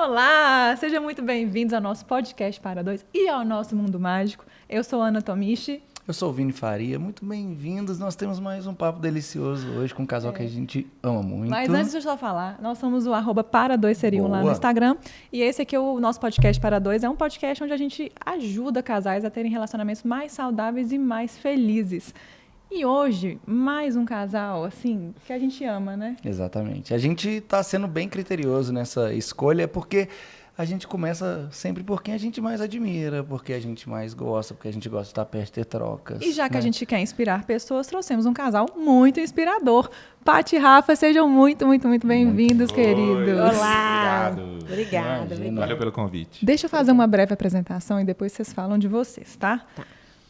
Olá, sejam muito bem-vindos ao nosso podcast Para Dois e ao nosso Mundo Mágico. Eu sou Ana Tomichi. Eu sou o Vini Faria, muito bem-vindos. Nós temos mais um papo delicioso hoje com um casal que a gente ama muito. Mas antes de eu só falar, nós somos o @para2seriam lá no Boa. Instagram. E esse aqui é o nosso podcast Para Dois. É um podcast onde a gente ajuda casais a terem relacionamentos mais saudáveis e mais felizes. E hoje, mais um casal, assim, que a gente ama, né? Exatamente. A gente está sendo bem criterioso nessa escolha porque a gente começa sempre por quem a gente mais admira, porque a gente mais gosta, porque a gente gosta de estar perto de ter trocas. E já que né? a gente quer inspirar pessoas, trouxemos um casal muito inspirador. Paty e Rafa, sejam muito bem-vindos, queridos. Olá! Obrigado. Obrigada, Imagina. obrigada. Valeu pelo convite. Deixa eu fazer uma breve apresentação e depois vocês falam de vocês, tá?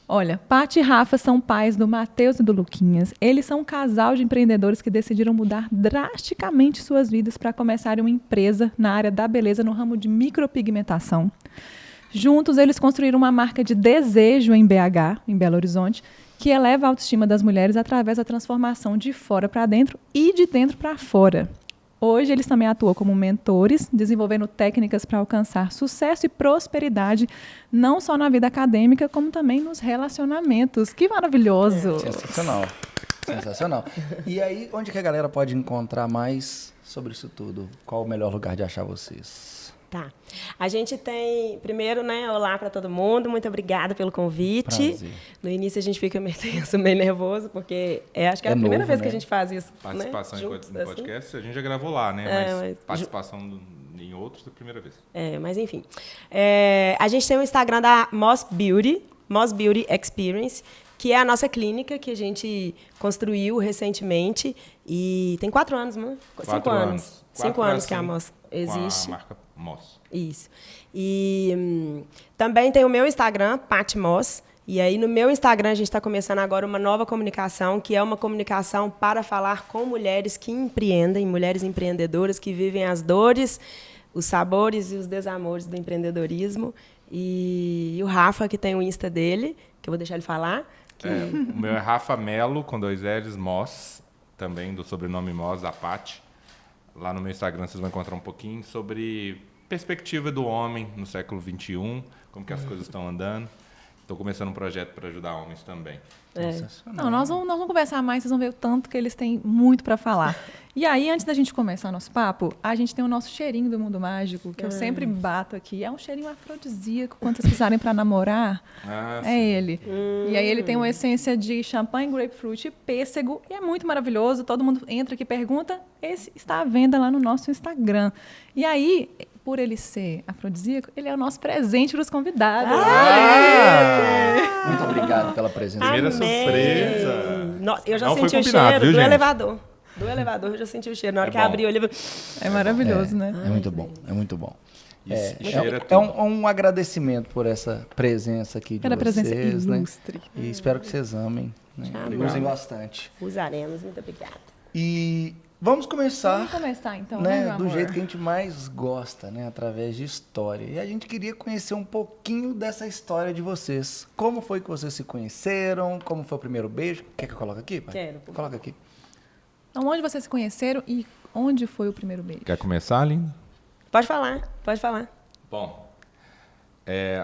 Olha, Paty e Rafa são pais do Matheus e do Luquinhas. Eles são um casal de empreendedores que decidiram mudar drasticamente suas vidas para começarem uma empresa na área da beleza no ramo de micropigmentação. Juntos, eles construíram uma marca de desejo em BH, em Belo Horizonte, que eleva a autoestima das mulheres através da transformação de fora para dentro e de dentro para fora. Hoje, eles também atuam como mentores, desenvolvendo técnicas para alcançar sucesso e prosperidade, não só na vida acadêmica, como também nos relacionamentos. Que maravilhoso! Sensacional. Sensacional. E aí, onde que a galera pode encontrar mais sobre isso tudo? Qual o melhor lugar de achar vocês? Tá. A gente tem, primeiro, né, olá para todo mundo, muito obrigada pelo convite. Prazer. No início a gente fica meio tenso, meio nervoso, porque acho que é a É primeira novo, vez né? que a gente faz isso. Participação né? em Juntos, no assim. podcast, a gente já gravou lá, né? É, mas mas- participação em outros é a primeira vez. Mas enfim. A gente tem o Instagram da Moss Beauty Experience, que é a nossa clínica que a gente construiu recentemente. E tem 4 anos, né? 5 anos. 5 anos que a Moss existe. Com a marca Moss. Isso. E também tem o meu Instagram, Paty Moss. E aí, no meu Instagram, a gente está começando agora uma nova comunicação, que é uma comunicação para falar com mulheres que empreendem, mulheres empreendedoras que vivem as dores, os sabores e os desamores do empreendedorismo. E o Rafa, que tem o Insta dele, que eu vou deixar ele falar. Que... O meu é Rafa Melo, com 2 L's, Moss, também do sobrenome Moss, da Paty. Lá no meu Instagram vocês vão encontrar um pouquinho sobre perspectiva do homem no século XXI, como que as coisas estão andando. Estou começando um projeto para ajudar homens também. Não, nós vamos conversar mais, vocês vão ver o tanto que eles têm muito para falar. E aí, antes da gente começar o nosso papo, a gente tem o nosso cheirinho do Mundo Mágico, que eu sempre bato aqui. É um cheirinho afrodisíaco, quando vocês precisarem para namorar, é ele. E aí ele tem uma essência de champanhe, grapefruit e pêssego, e é muito maravilhoso. Todo mundo entra aqui e pergunta, esse está à venda lá no nosso Instagram. E aí, por ele ser afrodisíaco, ele é o nosso presente para os convidados. Muito obrigado pela presença. Primeira Amém. surpresa. Nossa, eu já Não foi senti o combinado, cheiro viu, do gente? elevador. Do elevador, eu já senti o cheiro. Na hora É que bom. abriu, ele... É maravilhoso, né? É muito bom, é muito bom. Isso, É cheira tudo. um agradecimento por essa presença aqui de Pela presença vocês, né? ilustre. E espero que vocês amem, né? Amamos. Usem bastante. Usaremos. Muito obrigada. E vamos começar, Vamos começar, então, né, meu do amor? jeito que a gente mais gosta, né? Através de história. E a gente queria conhecer um pouquinho dessa história de vocês. Como foi que vocês se conheceram? Como foi o primeiro beijo? Quer que eu coloque aqui, pai? Quero, por Coloca aqui. Então, onde vocês se conheceram e onde foi o primeiro beijo? Quer começar, linda? Pode falar, pode falar. Bom,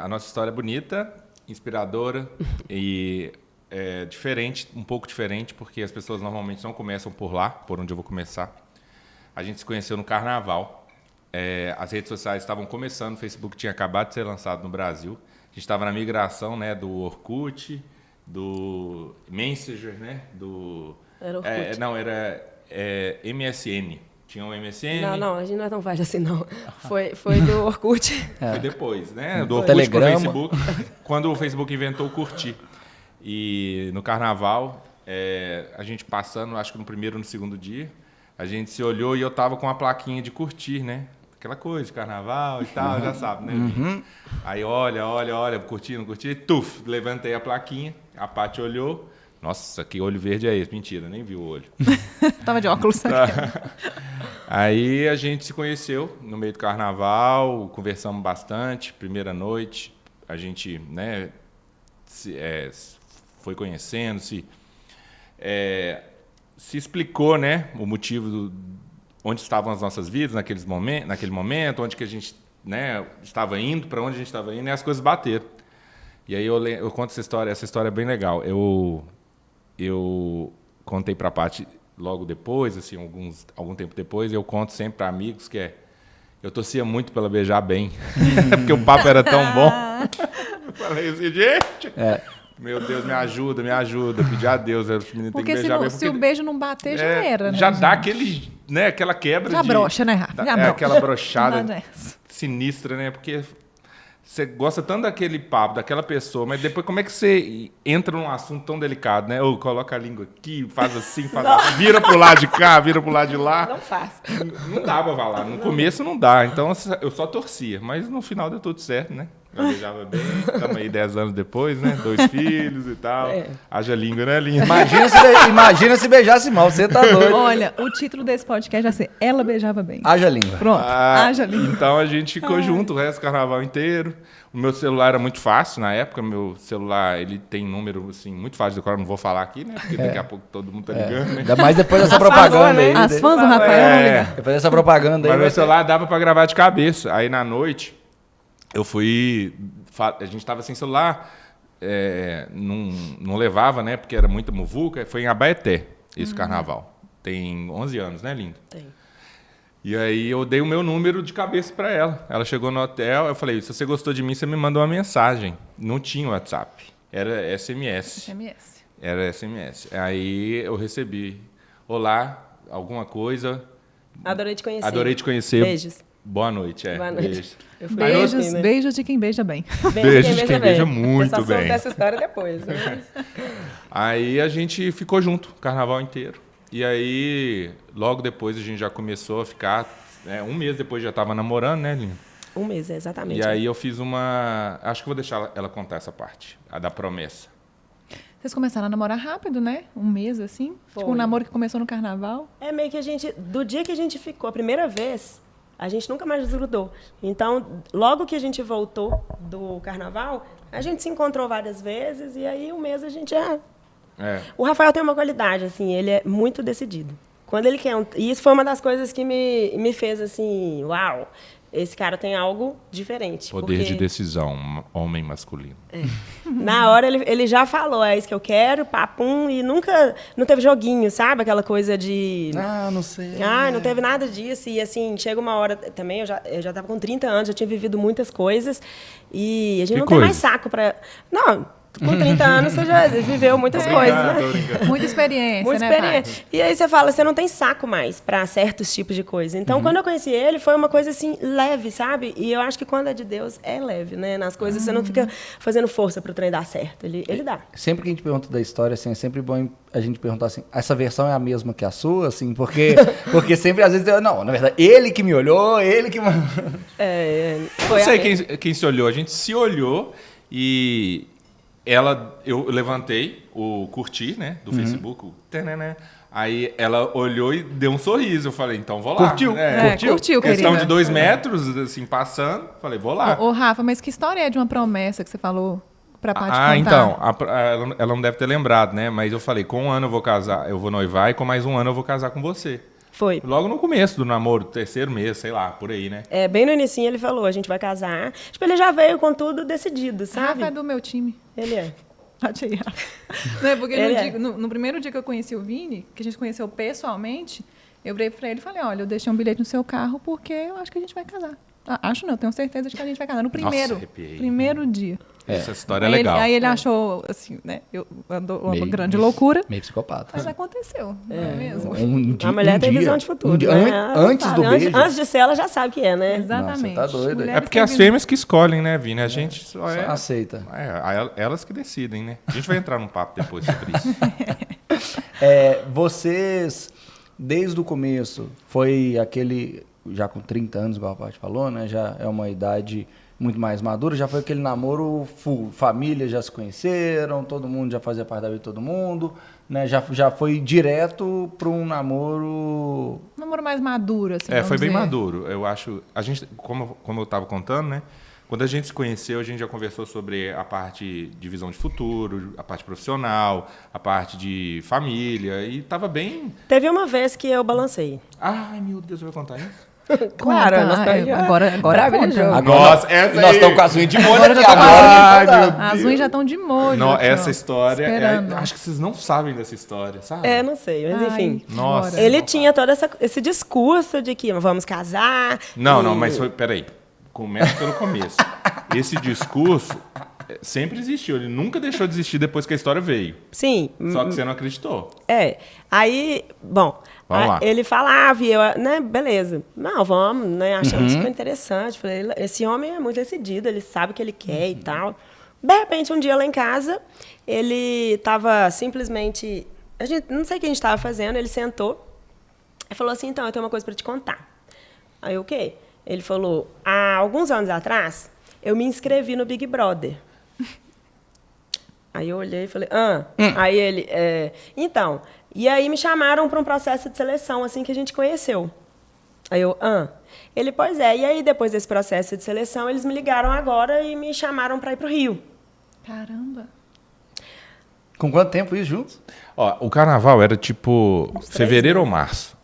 a nossa história é bonita, inspiradora e diferente, um pouco diferente, porque as pessoas normalmente não começam por lá, por onde eu vou começar. A gente se conheceu no Carnaval. As redes sociais estavam começando, o Facebook tinha acabado de ser lançado no Brasil. A gente estava na migração, né, do Orkut, do Messenger, né, do... Era Orkut. não, era MSN. Tinha um MSN. Não, a gente não é tão fácil assim, não. Foi do Orkut. Foi depois, né? Do Orkut Telegrama. pro Facebook, quando o Facebook inventou o Curtir. E no Carnaval, a gente passando, acho que no primeiro ou no segundo dia, a gente se olhou e eu tava com a plaquinha de curtir, né? Aquela coisa de Carnaval e tal, já sabe, né? Aí olha, curtindo, tuf, levantei a plaquinha, a Paty olhou, nossa, que olho verde é esse? Mentira, nem viu o olho. Tava de óculos. Aí a gente se conheceu no meio do Carnaval, conversamos bastante, primeira noite, a gente, né, foi conhecendo, se explicou, né, o motivo onde estavam as nossas vidas naquele momento, onde que a gente, né, estava indo, para onde a gente estava indo, e as coisas bateram. E aí eu conto essa história é bem legal. Eu contei para a Paty logo depois, assim, algum tempo depois, e eu conto sempre para amigos que eu torcia muito pela beijar bem, porque o papo era tão bom. Eu falei assim, gente, meu Deus, me ajuda, pedir a Deus, os meninos têm que beijar bem. Se o beijo não bater, já era, né? Já dá aquela quebra já brocha, né, Rafa? Já brocha. Aquela brochada sinistra, né? Porque você gosta tanto daquele papo, daquela pessoa, mas depois como é que você entra num assunto tão delicado, né? Ou coloca a língua aqui, faz assim, vira pro lado de cá, vira pro lado de lá. Não faz. Não dá pra falar. No começo não dá. Então eu só torcia. Mas no final deu tudo certo, né? Eu beijava bem. Estamos aí 10 anos depois, né? 2 filhos e tal. Haja língua, né, Linha? Imagina se beijasse mal, você tá doido. Olha, o título desse podcast vai ser Ela Beijava Bem. Haja língua. Pronto, haja língua. Então a gente ficou junto o resto do carnaval inteiro. O meu celular era muito fácil na época. Meu celular, ele tem número, assim, muito fácil de decorar. Não vou falar aqui, né? Porque daqui a pouco todo mundo tá ligando, né? Ainda mais depois dessa propaganda aí. As fãs do Rafael vão ligar. Depois dessa propaganda aí. Mas meu celular dava pra gravar de cabeça. Aí na noite, eu fui... A gente tava sem celular, não levava, né? Porque era muita muvuca. Foi em Abaeté, esse carnaval. Tem 11 anos, né, lindo? Tem. E aí eu dei o meu número de cabeça para ela. Ela chegou no hotel, eu falei, se você gostou de mim, você me manda uma mensagem. Não tinha WhatsApp, era SMS. Era SMS. Aí eu recebi, olá, alguma coisa. Adorei te conhecer. Adorei te conhecer. Beijos. Boa noite. Boa noite. Beijos de quem beija bem. Beijos de quem beija muito bem. Eu só soube bem. dessa história depois. Né? Aí a gente ficou junto, o carnaval inteiro. E aí, logo depois, a gente já começou a ficar... um mês depois já estava namorando, né, Linha? Um mês, exatamente. E aí eu fiz uma... Acho que vou deixar ela contar essa parte, a da promessa. Vocês começaram a namorar rápido, né? Um mês, assim? Foi. Tipo, um namoro que começou no carnaval. É meio que do dia que a gente ficou a primeira vez, a gente nunca mais desgrudou. Então, logo que a gente voltou do carnaval, a gente se encontrou várias vezes e aí um mês a gente já... O Rafael tem uma qualidade, assim, ele é muito decidido. Quando ele quer... E isso foi uma das coisas que me fez, assim, uau, esse cara tem algo diferente. Poder de decisão, homem masculino. Na hora ele já falou, é isso que eu quero, papum, e nunca... Não teve joguinho, sabe? Aquela coisa de... não sei. Não teve nada disso. E, assim, chega uma hora também, eu já estava com 30 anos, já tinha vivido muitas coisas, e a gente tem mais saco para... Não... Com 30 anos você já viveu muitas coisas, né? Muita experiência, né, experiência. E aí você fala, você não tem saco mais para certos tipos de coisa. Então, quando eu conheci ele, foi uma coisa assim, leve, sabe? E eu acho que quando é de Deus, é leve, né? Nas coisas você não fica fazendo força para o trem dar certo. Ele dá. Sempre que a gente pergunta da história, assim, é sempre bom a gente perguntar assim, essa versão é a mesma que a sua, assim, porque sempre, às vezes, não, na verdade, ele que me olhou, ele que... Não sei quem se olhou, a gente se olhou e... Eu levantei o curtir, né, do Facebook, aí ela olhou e deu um sorriso. Eu falei, então vou lá. Curtiu? Curtiu, questão querida. de 2 metros, assim, passando. Falei, vou lá. Ô, Rafa, mas que história é de uma promessa que você falou pra Paty contar? Então, ela não deve ter lembrado, né, mas eu falei, com 1 ano eu vou casar, eu vou noivar, e com mais 1 ano eu vou casar com você. Foi. Logo no começo do namoro, 3º mês, sei lá, por aí, né? Bem no inicinho ele falou, a gente vai casar. Tipo, ele já veio com tudo decidido, sabe? Rafa é do meu time. Ele é. Não, porque no primeiro dia que eu conheci o Vini, que a gente conheceu pessoalmente, eu virei pra ele e falei, olha, eu deixei um bilhete no seu carro porque eu acho que a gente vai casar. Acho não, tenho certeza de que a gente vai casar. No primeiro dia. Essa história é legal. Aí ele achou, assim, né, uma grande loucura. Meio psicopata. Mas aconteceu, não é mesmo? A mulher tem visão de futuro. Antes do beijo. Antes de ser, ela já sabe que é, né? Exatamente. Nossa, tá doido. É porque as fêmeas que escolhem, né, Vini? A gente só aceita. Elas que decidem, né? A gente vai entrar num papo depois sobre isso. Vocês, desde o começo, foi aquele... Já com 30 anos, igual a Paty falou, né? Já é uma idade muito mais madura. Já foi aquele namoro full. Família já se conheceram, todo mundo já fazia parte da vida de todo mundo, né? Já foi direto para um namoro... Um namoro mais maduro, assim, Foi bem dizer. maduro. Eu acho... A gente, como eu estava contando, né? Quando a gente se conheceu, a gente já conversou sobre a parte de visão de futuro, a parte profissional, a parte de família, e estava bem... Teve uma vez que eu balancei. Ai, meu Deus, você vai contar isso? Claro, Conta. nós estamos já Agora bravos no conta. jogo. Nossa, essa Nós aí- estamos com as unhas de molho Agora aqui já tô agora. As unhas já estão de molho. Não, aqui, essa ó. história, Esperando. acho que vocês não sabem dessa história, sabe? Não sei, mas enfim. Ai, Nossa. bora. Ele tinha todo esse discurso de que vamos casar. Não, e- mas peraí. Começa pelo começo. Esse discurso sempre existiu. Ele nunca deixou de existir depois que a história veio. Sim. Só que você não acreditou. Aí, bom, Vamos lá. ele falava e eu, né, beleza. Não, vamos, né, achando super interessante. Falei, esse homem é muito decidido, ele sabe o que ele quer e tal. De repente, um dia lá em casa, ele estava simplesmente... não sei o que a gente estava fazendo, ele sentou e falou assim, então, eu tenho uma coisa para te contar. Aí, o quê? Ele falou, há alguns anos atrás, eu me inscrevi no Big Brother. Aí eu olhei e falei, Aí ele, então, e aí me chamaram para um processo de seleção, assim que a gente conheceu. Aí eu, Ele, pois é, e aí depois desse processo de seleção, eles me ligaram agora e me chamaram para ir para o Rio. Caramba. Com quanto tempo isso juntos? Ó, o carnaval era tipo fevereiro ou março.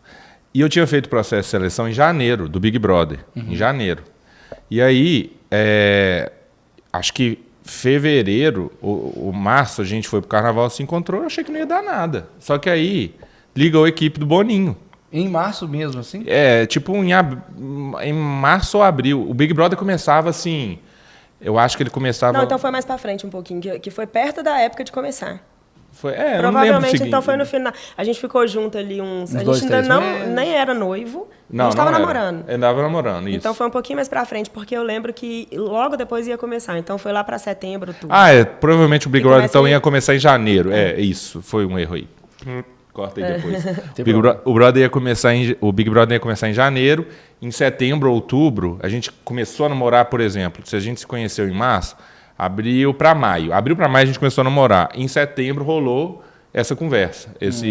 E eu tinha feito o processo de seleção em janeiro, do Big Brother. Em janeiro. E aí, acho que fevereiro ou março a gente foi pro carnaval, se encontrou, eu achei que não ia dar nada. Só que aí ligou a equipe do Boninho. Em março mesmo, assim? Tipo em março ou abril. O Big Brother começava assim... Eu acho que ele começava... Não, então foi mais para frente um pouquinho, que foi perto da época de começar. eu não lembro Provavelmente, do então, foi no seguinte. final. A gente ficou junto ali uns... A dois, gente ainda três meses. nem era noivo, Não, a gente estava não era. namorando. Eu andava namorando, isso. Então foi um pouquinho mais pra frente, porque eu lembro que logo depois ia começar. Então foi lá pra setembro, tudo. Provavelmente o Big E Brother começa então em- ia começar em janeiro. Isso, foi um erro aí. Corta aí depois. Tem O Big Brother ia começar em janeiro. Em setembro, outubro, a gente começou a namorar, por exemplo. Se a gente se conheceu em março, abril para maio. Abril para maio a gente começou a namorar. Em setembro rolou essa conversa. 6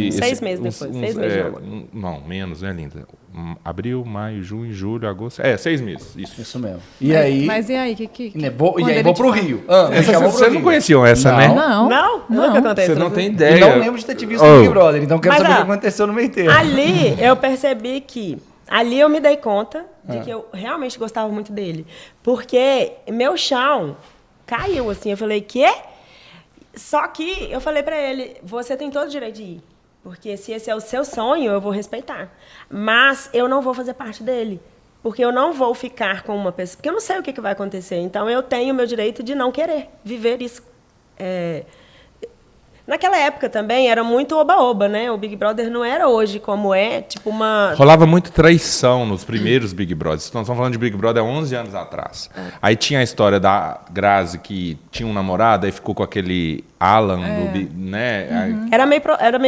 meses depois, 6 meses de namoro. Não, menos, né, linda? Abril, maio, junho, julho, agosto. 6 meses. Isso. mesmo. E aí... Mas e aí, E quando aí ele vou te pro fala- Rio. Vocês não conheciam essa, Não. né? Não. Não? Nunca aconteceu. Você não tem E ideia. não lembro de ter te visto Oh. no Big Brother, então quero Mas, saber o que ó, aconteceu no meio termo. Ali eu percebi que... Ali eu me dei conta de que eu realmente gostava muito dele. Porque meu chão caiu, assim. Eu falei, quê? Só que eu falei pra ele, você tem todo o direito de ir. Porque se esse é o seu sonho, eu vou respeitar. Mas eu não vou fazer parte dele. Porque eu não vou ficar com uma pessoa... Porque eu não sei o que vai acontecer. Então, eu tenho o meu direito de não querer viver isso. Naquela época também era muito oba-oba, né? O Big Brother não era hoje como é, tipo uma... Rolava muito traição nos primeiros Big Brothers. Nós estamos falando de Big Brother há 11 anos atrás. Aí tinha a história da Grazi, que tinha um namorado, aí ficou com aquele Alan, né? Era meio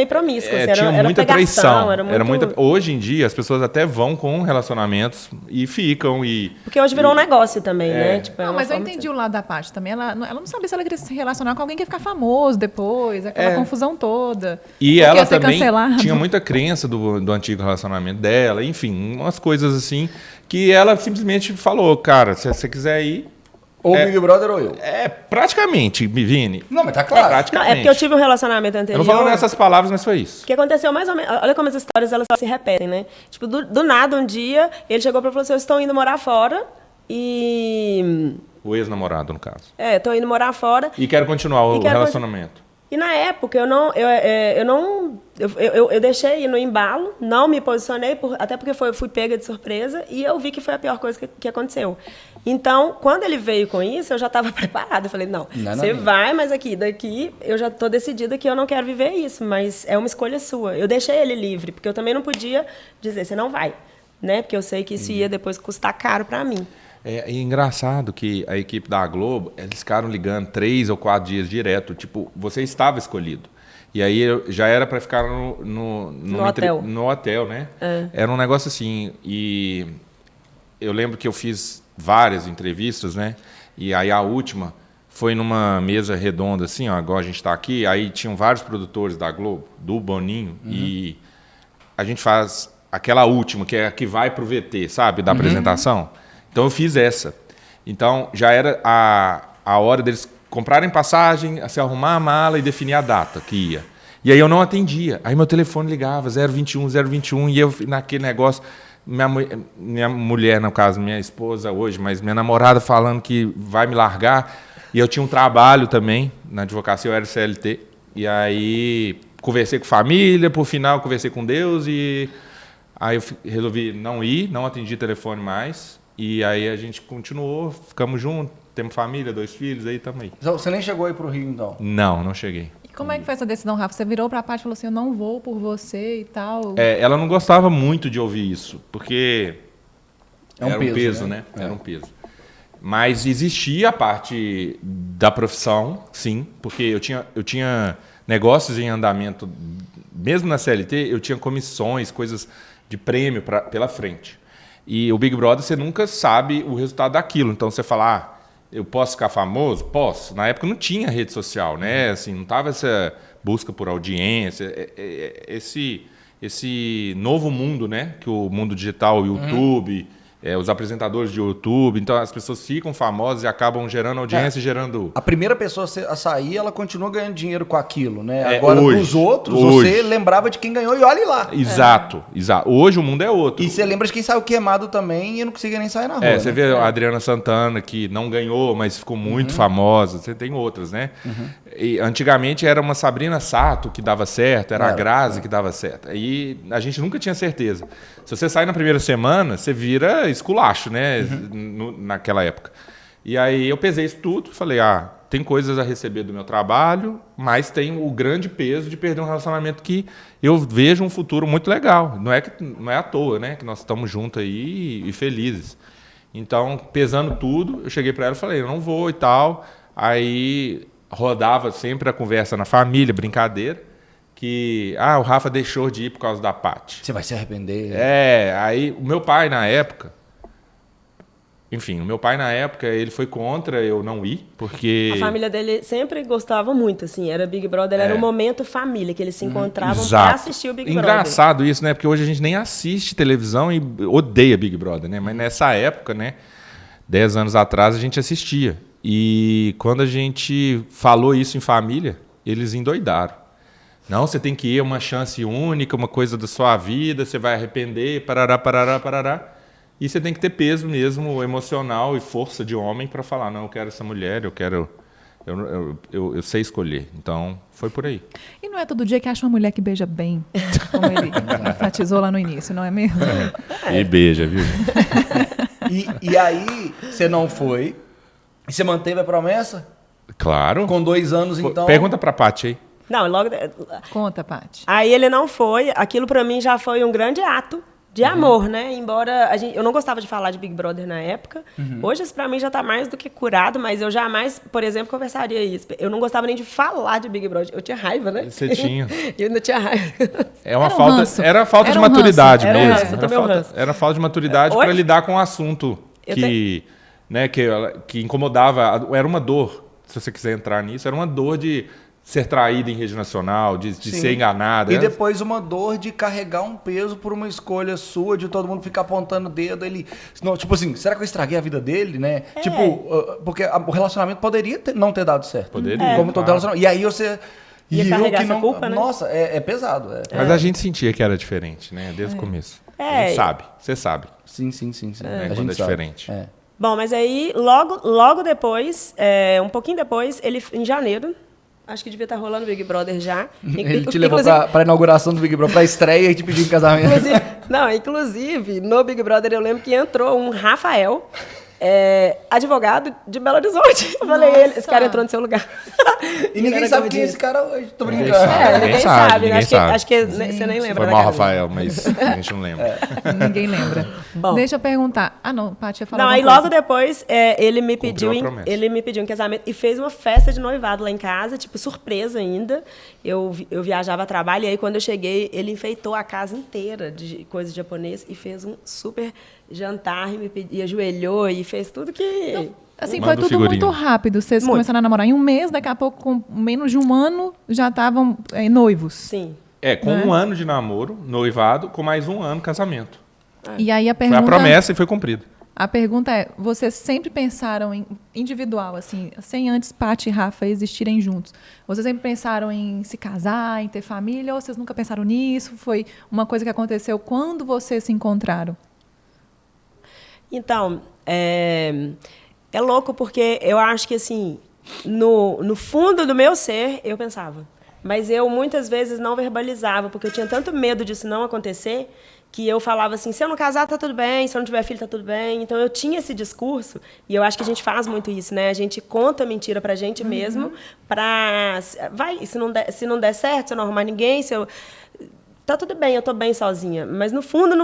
promíscuo, assim, Tinha era muita pegação, traição. era muito... Hoje em dia, as pessoas até vão com relacionamentos e ficam. Porque hoje virou um negócio também, né? Tipo, Não, uma mas eu forma de- entendi o lado da Paty também. Ela não sabia se ela queria se relacionar com alguém que ia ficar famoso depois, aquela confusão toda. E Porque ela ia ser também cancelado. tinha muita crença do antigo relacionamento dela, enfim, umas coisas assim, que ela simplesmente falou, cara, se você quiser ir... Ou Big Brother ou eu. Praticamente, Vini. Não, mas tá claro. Praticamente. Não, é porque eu tive um relacionamento Eu anterior... não falo nessas palavras, mas foi isso. O que aconteceu mais ou menos... Olha como as histórias elas se repetem, né? Tipo, do nada, um dia, ele chegou pra falar assim, eu estou indo morar fora e... O ex-namorado, no caso. Estou indo morar fora. E quero continuar o quero relacionamento. E na época eu deixei ir no embalo, não me posicionei, até porque fui pega de surpresa, e eu vi que foi a pior coisa que aconteceu. Então, quando ele veio com isso, eu já estava preparada. Eu falei, não, você vai, mas daqui eu já estou decidida que eu não quero viver isso, mas é uma escolha sua. Eu deixei ele livre, porque eu também não podia dizer, você não vai, né? Porque eu sei que isso ia depois custar caro para mim. É engraçado que a equipe da Globo, eles ficaram ligando 3 ou 4 dias direto. Tipo, você estava escolhido. E aí já era para ficar no hotel. No hotel, né? Era um negócio assim. E eu lembro que eu fiz várias entrevistas, né? E aí a última foi numa mesa redonda, assim, ó, igual a gente está aqui. Aí tinham vários produtores da Globo, do Boninho. E a gente faz aquela última, que é a que vai para o VT, sabe? Da apresentação. Então eu fiz essa. Então, já era a hora deles comprarem passagem, se arrumar a mala e definir a data que ia. E aí eu não atendia. Aí meu telefone ligava, 021, e eu naquele negócio... Minha mulher, no caso, minha esposa hoje, mas minha namorada falando que vai me largar. E eu tinha um trabalho também, na advocacia, eu era CLT. E aí conversei com família, por final conversei com Deus e aí eu resolvi não ir, não atendi telefone mais. E aí a gente continuou, ficamos juntos, temos família, 2 filhos, aí estamos aí. Você nem chegou aí pro Rio, então? Não cheguei. E como é que foi essa decisão, Rafa? Você virou pra Paty e falou assim, eu não vou por você e tal? Ela não gostava muito de ouvir isso, porque era um peso, né? Era um peso. Mas existia a parte da profissão, sim, porque eu tinha negócios em andamento, mesmo na CLT, eu tinha comissões, coisas de prêmio pela frente. E o Big Brother, você nunca sabe o resultado daquilo. Então, você fala, eu posso ficar famoso? Posso. Na época não tinha rede social, né? Assim, não estava essa busca por audiência, esse novo mundo, né? Que o mundo digital, o YouTube... os apresentadores de YouTube, então as pessoas ficam famosas e acabam gerando audiência e gerando... A primeira pessoa a sair, ela continua ganhando dinheiro com aquilo, né? Agora, hoje, dos outros, hoje. você lembrava de quem ganhou e olhe lá. Exato. Hoje o mundo é outro. E você lembra de quem saiu queimado também e não conseguia nem sair na rua. Você vê a Adriana Santana, que não ganhou, mas ficou muito famosa. Você tem outras, né? E antigamente era uma Sabrina Sato que dava certo, era a Grazi que dava certo. E a gente nunca tinha certeza. Se você sai na primeira semana, você vira esculacho, né? Naquela época. E aí eu pesei isso tudo, falei, tem coisas a receber do meu trabalho, mas tem o grande peso de perder um relacionamento que eu vejo um futuro muito legal. Não é à toa, né? Que nós estamos juntos aí e felizes. Então, pesando tudo, eu cheguei para ela e falei, eu não vou e tal. Aí rodava sempre a conversa na família, brincadeira, que o Rafa deixou de ir por causa da Paty. Você vai se arrepender. Aí o meu pai na época, ele foi contra eu não ir, porque... A família dele sempre gostava muito, assim, era Big Brother, era um momento família, que eles se encontravam Exato. para assistir o Big Brother. Engraçado isso, né? Porque hoje a gente nem assiste televisão e odeia Big Brother, né? Mas nessa época, né, 10 anos atrás, a gente assistia. E quando a gente falou isso em família, eles endoidaram. Não, você tem que ir, é uma chance única, uma coisa da sua vida, você vai arrepender, parará. E você tem que ter peso mesmo, emocional e força de homem para falar, não, eu quero essa mulher, eu sei escolher. Então, foi por aí. E não é todo dia que acha uma mulher que beija bem, como ele enfatizou lá no início, não é mesmo? E beija, viu? E aí, você não foi, e você manteve a promessa? Claro. Com 2 anos, então... Pergunta pra Paty aí. Não, logo... Conta, Paty. Aí ele não foi, aquilo para mim já foi um grande ato de amor, né? Embora eu não gostava de falar de Big Brother na época. Hoje isso para mim já tá mais do que curado, mas eu jamais, por exemplo, conversaria isso. Eu não gostava nem de falar de Big Brother. Eu tinha raiva, né? Você tinha. Eu não tinha raiva. Era falta de maturidade mesmo. Era falta de maturidade para lidar com um assunto que incomodava. Era uma dor, se você quiser entrar nisso, era uma dor de ser traída em rede nacional, de ser enganada. E depois uma dor de carregar um peso por uma escolha sua, de todo mundo ficar apontando o dedo. Tipo assim, será que eu estraguei a vida dele, né? Porque o relacionamento poderia não ter dado certo. Poderia. Como todo relacionamento. E aí você... Ia carregar essa culpa, né? Nossa, é pesado. Mas a gente sentia que era diferente, né? Desde o começo. A gente sabe, você sabe. Sim. Né? Quando é diferente. Bom, mas aí, logo depois, um pouquinho depois, em janeiro... Acho que devia estar rolando o Big Brother já. Ele te levou para a inauguração do Big Brother, para a estreia e te pediu em casamento. Inclusive, no Big Brother eu lembro que entrou um Rafael, advogado de Belo Horizonte. Eu falei, esse cara entrou no seu lugar. E ninguém sabe quem é esse cara hoje. Tô brincando. Ninguém sabe. Acho que você nem lembra. Foi mal, Rafael, mas a gente não lembra. Ninguém lembra. Bom. Deixa eu perguntar. Não, Paty ia falar. Não, aí logo depois ele me pediu em casamento e fez uma festa de noivado lá em casa, tipo, surpresa ainda. Eu viajava a trabalho e aí quando eu cheguei, ele enfeitou a casa inteira de coisas japonesas e fez um super jantar e ajoelhou e fez tudo que... Assim, foi tudo muito rápido. Vocês começaram a namorar em um mês, daqui a pouco, com menos de um ano, já estavam noivos. Sim. Com um ano de namoro, noivado, com mais um ano casamento. E aí a pergunta... Foi a promessa e foi cumprida. A pergunta é, vocês sempre pensaram em individual, assim, sem antes Paty e Rafa existirem juntos, vocês sempre pensaram em se casar, em ter família, ou vocês nunca pensaram nisso? Foi uma coisa que aconteceu quando vocês se encontraram? Então, é louco porque eu acho que, assim, no fundo do meu ser, eu pensava. Mas eu, muitas vezes, não verbalizava, porque eu tinha tanto medo disso não acontecer, que eu falava assim, se eu não casar, tá tudo bem, se eu não tiver filho, tá tudo bem. Então, eu tinha esse discurso, e eu acho que a gente faz muito isso, né? A gente conta mentira pra gente mesmo, pra... Vai, se não der certo, se eu não arrumar ninguém, se eu... Tá tudo bem, eu tô bem sozinha. Mas no fundo,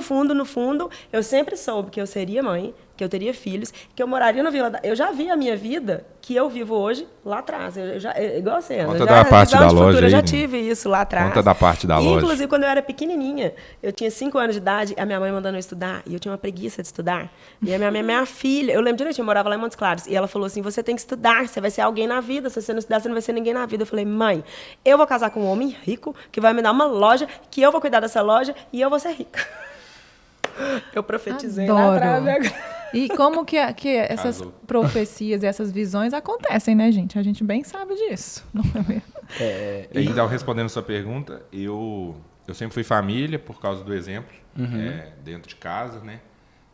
eu sempre soube que eu seria mãe, que eu teria filhos, que eu moraria na Vila da... Eu já vi a minha vida, que eu vivo hoje, lá atrás. Igual você, Ana. Conta da parte da loja aí. Eu já tive isso lá atrás. Conta da parte da loja. Inclusive, quando eu era pequenininha, eu tinha 5 anos de idade, a minha mãe mandando eu estudar, e eu tinha uma preguiça de estudar. E a minha filha, eu lembro direitinho, eu morava lá em Montes Claros, e ela falou assim, você tem que estudar, você vai ser alguém na vida, se você não estudar, você não vai ser ninguém na vida. Eu falei, mãe, eu vou casar com um homem rico, que vai me dar uma loja, que eu vou cuidar dessa loja, e eu vou ser rica. Eu profetizei lá atrás. E como que essas profecias e essas visões acontecem, né, gente? A gente bem sabe disso. Não é mesmo? E então, respondendo a sua pergunta, eu sempre fui família por causa do exemplo, dentro de casa, né?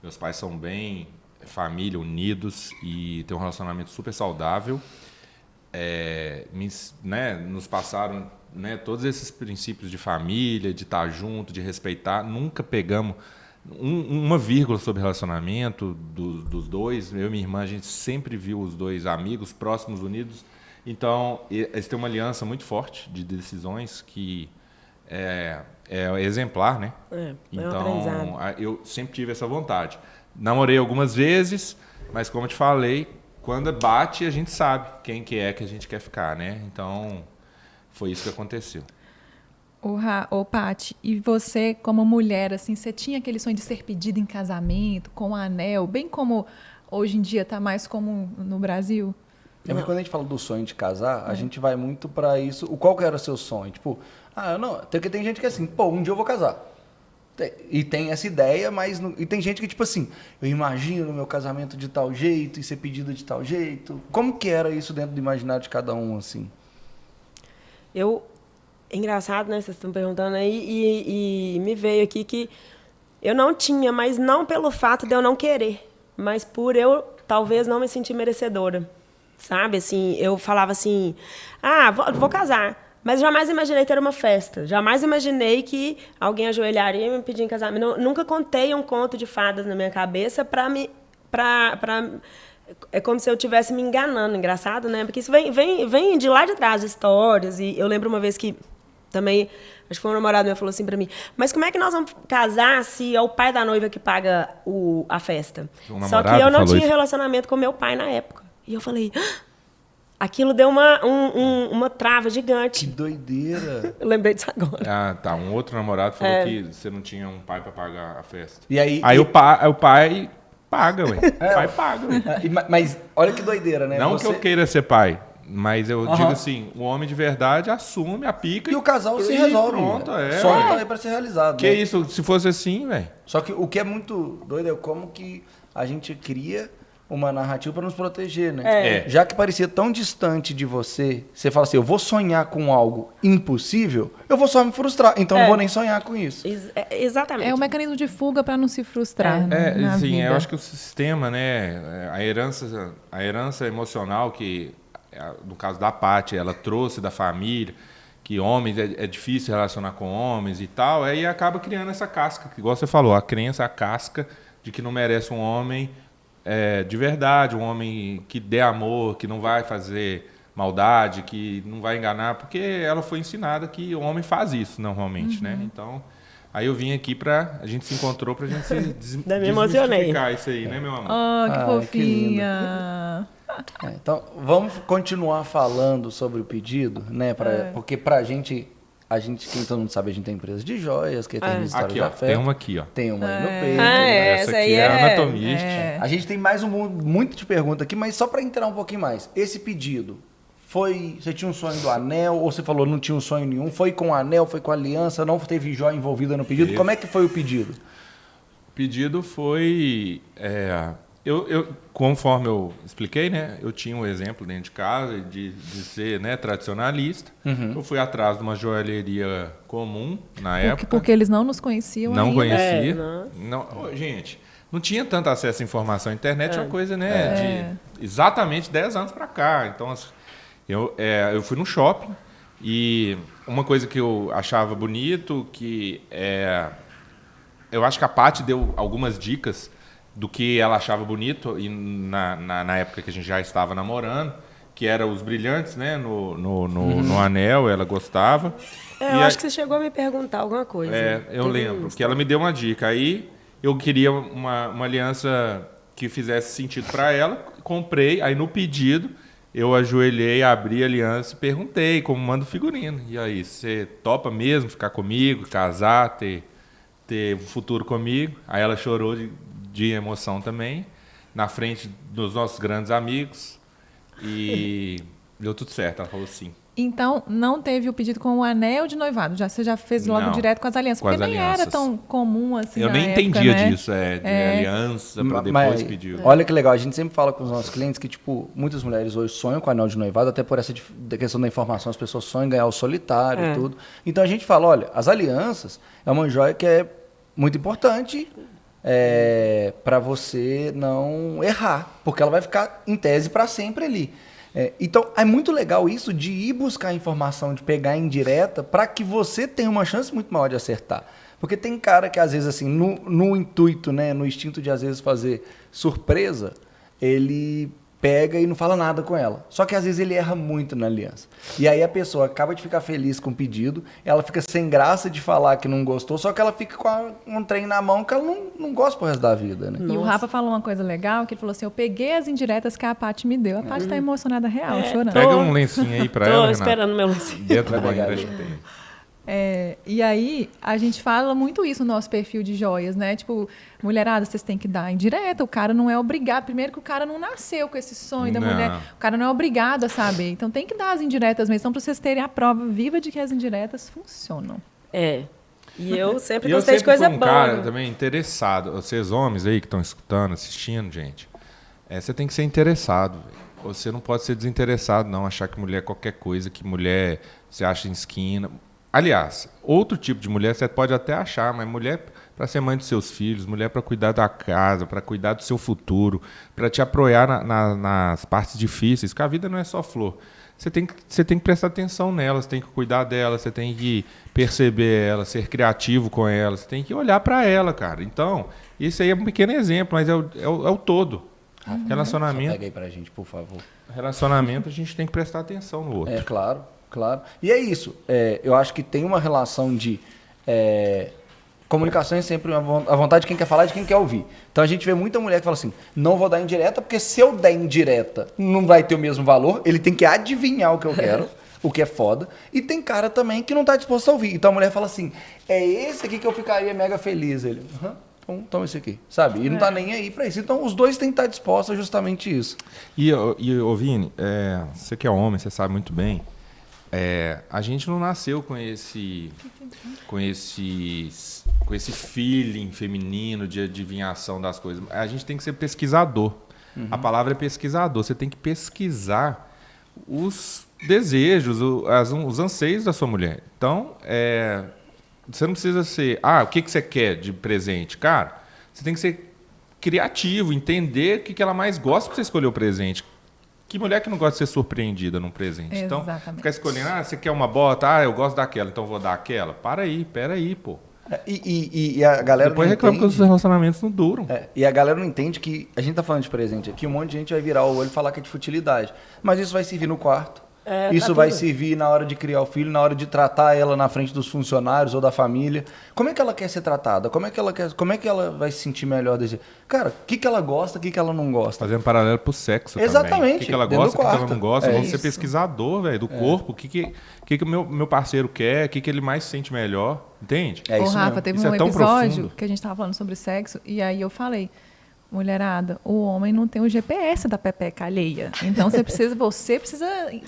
Meus pais são bem família, unidos e têm um relacionamento super saudável. Nos passaram, né, todos esses princípios de família, de estar junto, de respeitar. Nunca pegamos uma vírgula sobre relacionamento dos dois. Eu e minha irmã, a gente sempre viu os dois amigos, próximos, unidos. Então, eles têm uma aliança muito forte de decisões que é exemplar, né? Então, eu sempre tive essa vontade. Namorei algumas vezes, mas como eu te falei, quando bate, a gente sabe quem que a gente quer ficar, né? Então, foi isso que aconteceu. Ô, Paty, e você, como mulher, assim, você tinha aquele sonho de ser pedida em casamento, com anel, bem como hoje em dia está mais comum no Brasil? Porque quando a gente fala do sonho de casar, a gente vai muito para isso. Qual que era o seu sonho? Tipo, porque tem gente que é assim, um dia eu vou casar. E tem essa ideia, mas... E tem gente que, tipo assim, eu imagino meu casamento de tal jeito e ser pedido de tal jeito. Como que era isso dentro do imaginário de cada um, assim? Engraçado, né? Vocês estão perguntando aí, e me veio aqui que eu não tinha, mas não pelo fato de eu não querer, mas por eu talvez não me sentir merecedora, sabe? Assim, eu falava assim, vou casar, mas jamais imaginei ter uma festa, jamais imaginei que alguém ajoelharia e me pedir em casamento. Nunca contei um conto de fadas na minha cabeça é como se eu estivesse me enganando, engraçado, né? Porque isso vem de lá de trás, de histórias. E eu lembro uma vez que também, acho que foi um namorado meu que falou assim pra mim, mas como é que nós vamos casar se é o pai da noiva que paga a festa? Só que eu não tinha relacionamento com meu pai na época. E eu falei, aquilo deu uma trava gigante. Que doideira! Eu lembrei disso agora. Tá. Um outro namorado falou que você não tinha um pai pra pagar a festa. E aí o pai paga, ué. O pai paga, ué. Mas olha que doideira, né? Não que eu queira ser pai, mas eu digo assim, o homem de verdade assume a pica e o casal se resolve. Pronto, Só tá aí pra ser realizado. Que isso, se fosse assim, velho. Só que o que é muito doido é como que a gente cria uma narrativa para nos proteger, né? Já que parecia tão distante de você fala assim, eu vou sonhar com algo impossível, eu vou só me frustrar, então não vou nem sonhar com isso. Exatamente. É um mecanismo de fuga para não se frustrar. Na sim, vida. eu acho que o sistema, né, a herança emocional que, no caso da Paty, ela trouxe da família, que homens é difícil relacionar com homens e tal, aí acaba criando essa casca, que igual você falou, a crença, a casca de que não merece um homem de verdade, um homem que dê amor, que não vai fazer maldade, que não vai enganar, porque ela foi ensinada que o homem faz isso normalmente, né? Então, aí eu vim aqui a gente se encontrou pra gente se desmistificar isso aí, né, meu amor? Que fofinha! Então, vamos continuar falando sobre o pedido, né? Porque pra gente, quem todo mundo sabe, a gente tem empresa de joias, que tem história de afeto. Tem uma aqui, ó. Tem uma aí no peito. Essa aqui é a anatomista. A gente tem mais muito de pergunta aqui, mas só para entrar um pouquinho mais. Esse pedido, você tinha um sonho do anel, ou você falou não tinha um sonho nenhum? Foi com anel, foi com aliança, não teve joia envolvida no pedido? Como é que foi o pedido? O pedido foi... Conforme eu expliquei, né, eu tinha um exemplo dentro de casa de ser, né, tradicionalista. Eu fui atrás de uma joalheria comum na época. Porque eles não nos conheciam ainda. Não conhecia. Não, gente, não tinha tanto acesso à informação. A internet é uma coisa, né, de exatamente 10 anos para cá. Então, eu fui no shopping e uma coisa que eu achava bonito, eu acho que a Paty deu algumas dicas do que ela achava bonito e na época que a gente já estava namorando, que era os brilhantes, né, no anel, ela gostava. Eu acho que você chegou a me perguntar alguma coisa. Eu lembro, que ela me deu uma dica. Aí eu queria uma aliança que fizesse sentido para ela, comprei, aí no pedido eu ajoelhei, abri a aliança e perguntei como manda o figurino. E aí, você topa mesmo ficar comigo, casar, ter um futuro comigo? Aí ela chorou de emoção também, na frente dos nossos grandes amigos, e deu tudo certo, ela falou sim. Então, não teve o pedido com o anel de noivado, você já fez logo direto com as alianças, porque nem era tão comum assim. Eu nem entendia disso, de aliança para depois pedir. Olha que legal, a gente sempre fala com os nossos clientes que, tipo, muitas mulheres hoje sonham com o anel de noivado, até por essa questão da informação, as pessoas sonham em ganhar o solitário e tudo. Então a gente fala, olha, as alianças é uma joia que é muito importante para você não errar, porque ela vai ficar em tese para sempre ali. Então é muito legal isso de ir buscar informação, de pegar indireta, para que você tenha uma chance muito maior de acertar. Porque tem cara que às vezes assim, no intuito, né, no instinto de às vezes fazer surpresa, ele pega e não fala nada com ela. Só que às vezes ele erra muito na aliança. E aí a pessoa acaba de ficar feliz com o pedido, ela fica sem graça de falar que não gostou, só que ela fica com um trem na mão que ela não gosta pro resto da vida, né? E o Rafa falou uma coisa legal, que ele falou assim, eu peguei as indiretas que a Paty me deu. A Paty tá emocionada real, chorando. Pega um lencinho aí pra ela, Tô Renata. esperando meu lencinho. Dentro da banheira a gente tem. E aí, a gente fala muito isso no nosso perfil de joias, né? Tipo, mulherada, vocês têm que dar indireta, o cara não é obrigado. Primeiro que o cara não nasceu com esse sonho da mulher, o cara não é obrigado a saber. Então tem que dar as indiretas mesmo, então, para vocês terem a prova viva de que as indiretas funcionam. E eu sempre gostei de coisa fui um boa. cara também interessado. Vocês homens aí que estão escutando, assistindo, gente, você tem que ser interessado, véio. Você não pode ser desinteressado, não. Achar que mulher é qualquer coisa, que mulher você acha em esquina. Aliás, outro tipo de mulher você pode até achar, mas mulher para ser mãe dos seus filhos, mulher para cuidar da casa, para cuidar do seu futuro, para te apoiar nas partes difíceis, porque a vida não é só flor. Você tem que prestar atenção nela, você tem que cuidar dela, você tem que perceber ela, ser criativo com ela, você tem que olhar para ela, cara. Então, isso aí é um pequeno exemplo, mas é o todo. Relacionamento. Só pega aí pra gente, por favor. Relacionamento, a gente tem que prestar atenção no outro. Claro. E é isso. Eu acho que tem uma relação de... comunicação é sempre a vontade de quem quer falar e de quem quer ouvir. Então a gente vê muita mulher que fala assim, não vou dar indireta, porque se eu der indireta, não vai ter o mesmo valor. Ele tem que adivinhar o que eu quero, o que é foda. E tem cara também que não está disposto a ouvir. Então a mulher fala assim, é esse aqui que eu ficaria mega feliz. Ele, então toma esse aqui, sabe? E não tá nem aí para isso. Então os dois têm que estar dispostos a justamente isso. E Vini, você que é homem, você sabe muito bem, a gente não nasceu com esse feeling feminino de adivinhação das coisas. A gente tem que ser pesquisador. A palavra é pesquisador. Você tem que pesquisar os desejos, os anseios da sua mulher. Então, você não precisa ser... o que você quer de presente? Cara, você tem que ser criativo, entender o que ela mais gosta para você escolher o presente. Que mulher que não gosta de ser surpreendida num presente? Exatamente. Então, ficar escolhendo, você quer uma bota? Eu gosto daquela, então vou dar aquela. Pera aí, pô. E a galera depois não reclama entende, que os relacionamentos não duram. E a galera não entende que a gente tá falando de presente aqui, um monte de gente vai virar o olho e falar que é de futilidade. Mas isso vai servir no quarto. Isso vai servir na hora de criar o filho, na hora de tratar ela na frente dos funcionários ou da família. Como é que ela quer ser tratada? Como é que ela vai se sentir melhor desse... Cara, o que ela gosta, o que ela não gosta? Fazendo paralelo pro sexo Exatamente. também. O que ela gosta, o que ela não gosta. Vamos ser isso. pesquisador, velho, do corpo. O que o meu parceiro quer, o que ele mais se sente melhor. Entende? É isso Rafa, mesmo. teve Isso um é tão episódio profundo. que a gente tava falando sobre sexo, e aí eu falei, mulherada, o homem não tem o GPS da pepeca alheia. Então você precisa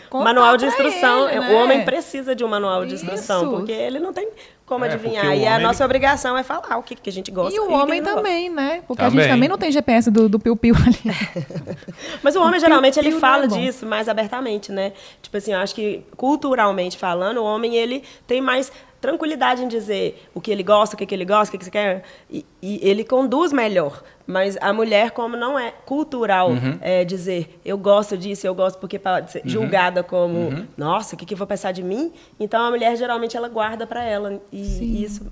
contar Manual de pra instrução. ele, né? O homem precisa de um manual de instrução, Isso. porque ele não tem como É, adivinhar. porque o E a homem, nossa obrigação é falar o que a gente gosta. E o que homem a gente não também, né? Porque a Também. gente também não tem GPS do piu-piu ali. gosta. Mas o homem, geralmente, ele piu-piu fala não é bom. disso mais abertamente, né? Tipo assim, eu acho que, culturalmente falando, o homem, ele tem mais tranquilidade em dizer o que ele gosta, o que ele gosta, o que você quer. E ele conduz melhor. Mas a mulher, como não é cultural dizer eu gosto disso, eu gosto porque pode ser julgada como nossa, o que eu vou pensar de mim? Então, a mulher, geralmente, ela guarda para ela. E isso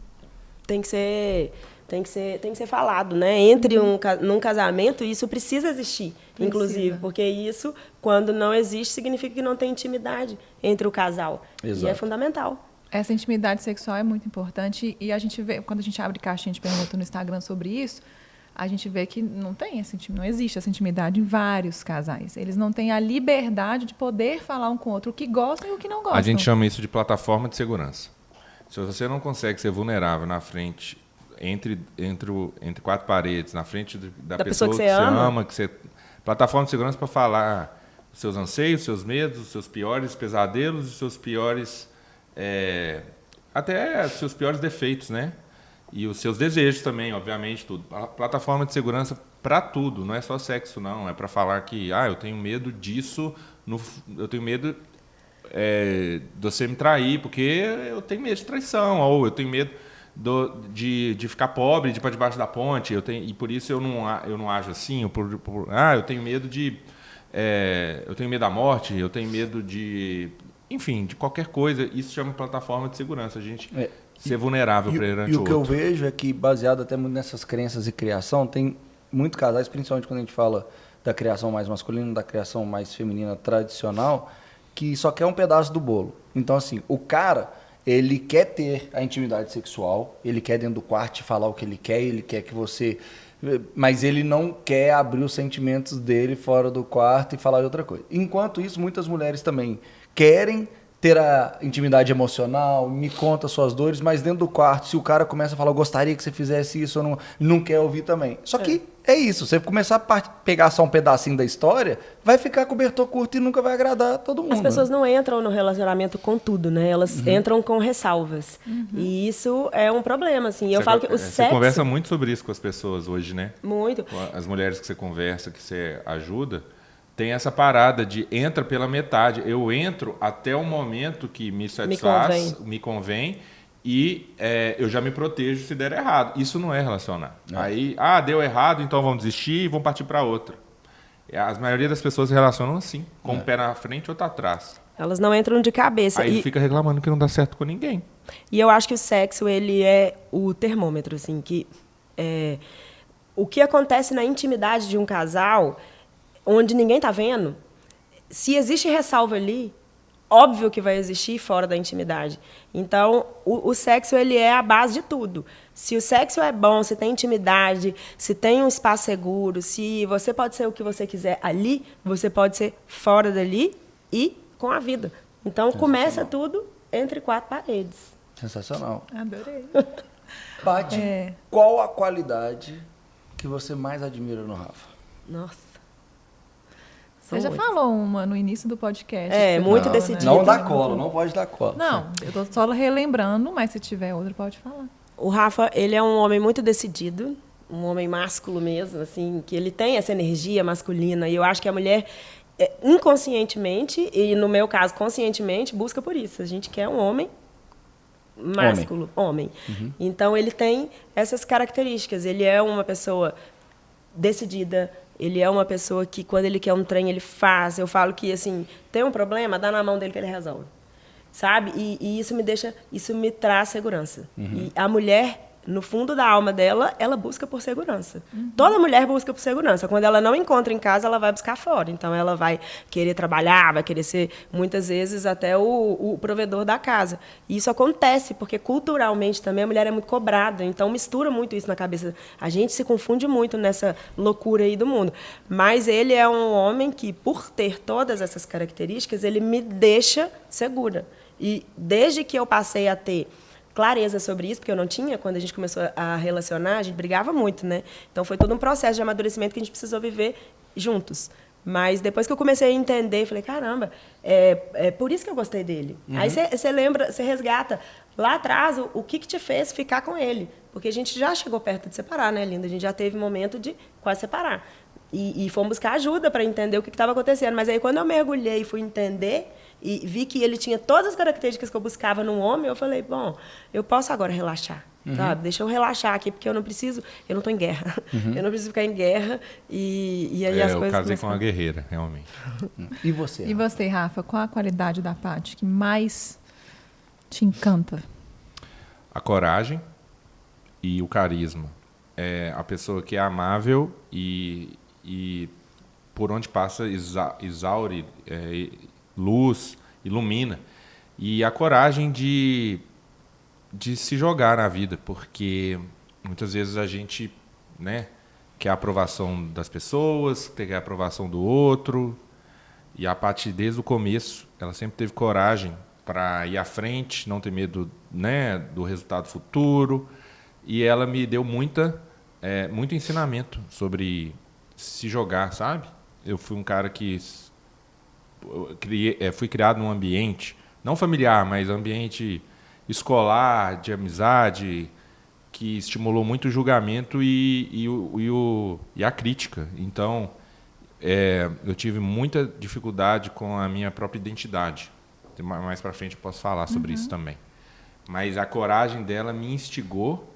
tem que ser falado, né? Entre num casamento, isso precisa existir, inclusive, porque isso, quando não existe, significa que não tem intimidade entre o casal. Exato. E é fundamental. Essa intimidade sexual é muito importante e a gente vê, quando a gente abre caixinha de pergunta no Instagram sobre isso, a gente vê que não existe essa intimidade em vários casais. Eles não têm a liberdade de poder falar um com o outro o que gostam e o que não gostam. a gente chama isso de plataforma de segurança. Se você não consegue ser vulnerável na frente, entre quatro paredes, na frente da pessoa que você ama, plataforma de segurança para falar os seus anseios, os seus medos, os seus piores pesadelos, os seus piores até os seus piores defeitos, né? E os seus desejos também, obviamente, tudo. A plataforma de segurança para tudo, não é só sexo, não. É para falar que, eu tenho medo disso, eu tenho medo de você me trair, porque eu tenho medo de traição, ou eu tenho medo de ficar pobre, de ir para debaixo da ponte, e por isso eu não ajo assim, eu tenho medo eu tenho medo da morte, eu tenho medo enfim, de qualquer coisa. Isso chama plataforma de segurança, a gente ser vulnerável perante o outro. E o que eu vejo é que, baseado até muito nessas crenças e criação, tem muitos casais, principalmente quando a gente fala da criação mais masculina, da criação mais feminina tradicional, que só quer um pedaço do bolo. Então, assim, o cara, ele quer ter a intimidade sexual, ele quer dentro do quarto falar o que ele quer que você... Mas ele não quer abrir os sentimentos dele fora do quarto e falar de outra coisa. Enquanto isso, muitas mulheres também querem ter a intimidade emocional, me conta suas dores, mas dentro do quarto, se o cara começa a falar, eu gostaria que você fizesse isso, eu não quer ouvir também. Só que é isso, você começar a pegar só um pedacinho da história, vai ficar cobertor curto e nunca vai agradar todo mundo. As pessoas não entram no relacionamento com tudo, né? Elas entram com ressalvas. E isso é um problema, assim. Eu falo que o sexo... Você conversa muito sobre isso com as pessoas hoje, né? Muito. As mulheres que você conversa, que você ajuda, tem essa parada de entra pela metade. Eu entro até o momento que me satisfaz, me convém, e eu já me protejo se der errado. Isso não é relacionar. Aí, deu errado, então vamos desistir e vamos partir para outra. A maioria das pessoas se relacionam assim, com um pé na frente e outro atrás. Elas não entram de cabeça. Aí fica reclamando que não dá certo com ninguém. E eu acho que o sexo, ele é o termômetro, assim, que o que acontece na intimidade de um casal, onde ninguém está vendo, se existe ressalva ali, óbvio que vai existir fora da intimidade. Então, o sexo, ele é a base de tudo. Se o sexo é bom, se tem intimidade, se tem um espaço seguro, se você pode ser o que você quiser ali, você pode ser fora dali e com a vida. Então, começa tudo entre quatro paredes. Sensacional. Adorei. Paty, qual a qualidade que você mais admira no Rafa? Nossa. Você já falou uma no início do podcast. Muito falou, decidida. Não dá cola, não pode dar cola. Não, eu tô só relembrando, mas se tiver outra, pode falar. O Rafa, ele é um homem muito decidido, um homem másculo mesmo, assim, que ele tem essa energia masculina. E eu acho que a mulher, inconscientemente, e no meu caso, conscientemente, busca por isso. A gente quer um homem másculo, homem. Então, ele tem essas características. Ele é uma pessoa decidida. Ele é uma pessoa que, quando ele quer um trem, ele faz. Eu falo que, assim, tem um problema, dá na mão dele que ele resolve. Sabe? E isso me traz segurança. E a mulher, no fundo da alma dela, ela busca por segurança. Toda mulher busca por segurança. Quando ela não encontra em casa, ela vai buscar fora. Então, ela vai querer trabalhar, vai querer ser, muitas vezes, até o provedor da casa. E isso acontece, porque culturalmente também a mulher é muito cobrada. Então, mistura muito isso na cabeça. A gente se confunde muito nessa loucura aí do mundo. Mas ele é um homem que, por ter todas essas características, ele me deixa segura. E desde que eu passei a ter clareza sobre isso, porque eu não tinha, quando a gente começou a relacionar, a gente brigava muito, né? Então, foi todo um processo de amadurecimento que a gente precisou viver juntos. Mas depois que eu comecei a entender, falei, caramba, é por isso que eu gostei dele. Aí você lembra, você resgata, lá atrás, o que te fez ficar com ele? Porque a gente já chegou perto de separar, né, linda? A gente já teve momento de quase separar. E fomos buscar ajuda para entender o que estava acontecendo. Mas aí, quando eu mergulhei e fui entender, e vi que ele tinha todas as características que eu buscava num homem, eu falei, bom, eu posso agora relaxar. Sabe? Deixa eu relaxar aqui, porque eu não estou em guerra. Eu não preciso ficar em guerra. E aí as coisas eu casei com uma guerreira, realmente. E você? E você, Rafa, qual a qualidade da Paty que mais te encanta? A coragem e o carisma. É a pessoa que é amável e por onde passa exaure luz, ilumina. E a coragem de se jogar na vida, porque muitas vezes a gente, né, quer a aprovação das pessoas, quer a aprovação do outro, e a Paty, desde o começo, ela sempre teve coragem para ir à frente, não ter medo, né, do resultado futuro, e ela me deu muito ensinamento sobre se jogar, sabe? Eu fui um cara que fui criado num ambiente, não familiar, mas ambiente escolar, de amizade, que estimulou muito o julgamento e a crítica. Então, eu tive muita dificuldade com a minha própria identidade. Mais para frente eu posso falar sobre isso também. Mas a coragem dela me instigou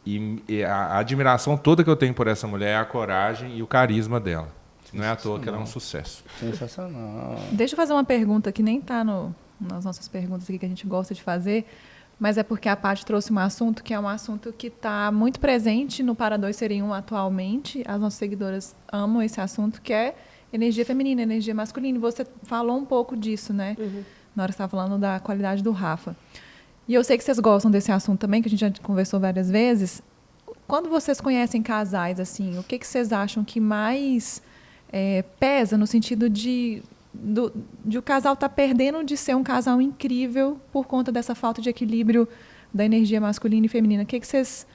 e a admiração toda que eu tenho por essa mulher é a coragem e o carisma dela. Não é à toa que ela é um sucesso. Sensacional. Deixa eu fazer uma pergunta que nem está nas nossas perguntas aqui que a gente gosta de fazer, mas é porque a Paty trouxe um assunto que é um assunto que está muito presente no Para Dois Serem Um atualmente. As nossas seguidoras amam esse assunto, que é energia feminina, energia masculina. E você falou um pouco disso, né? Na hora que você estava falando da qualidade do Rafa. E eu sei que vocês gostam desse assunto também, que a gente já conversou várias vezes. Quando vocês conhecem casais, assim, o que vocês acham que mais pesa no sentido de o casal estar perdendo de ser um casal incrível por conta dessa falta de equilíbrio da energia masculina e feminina? O que vocês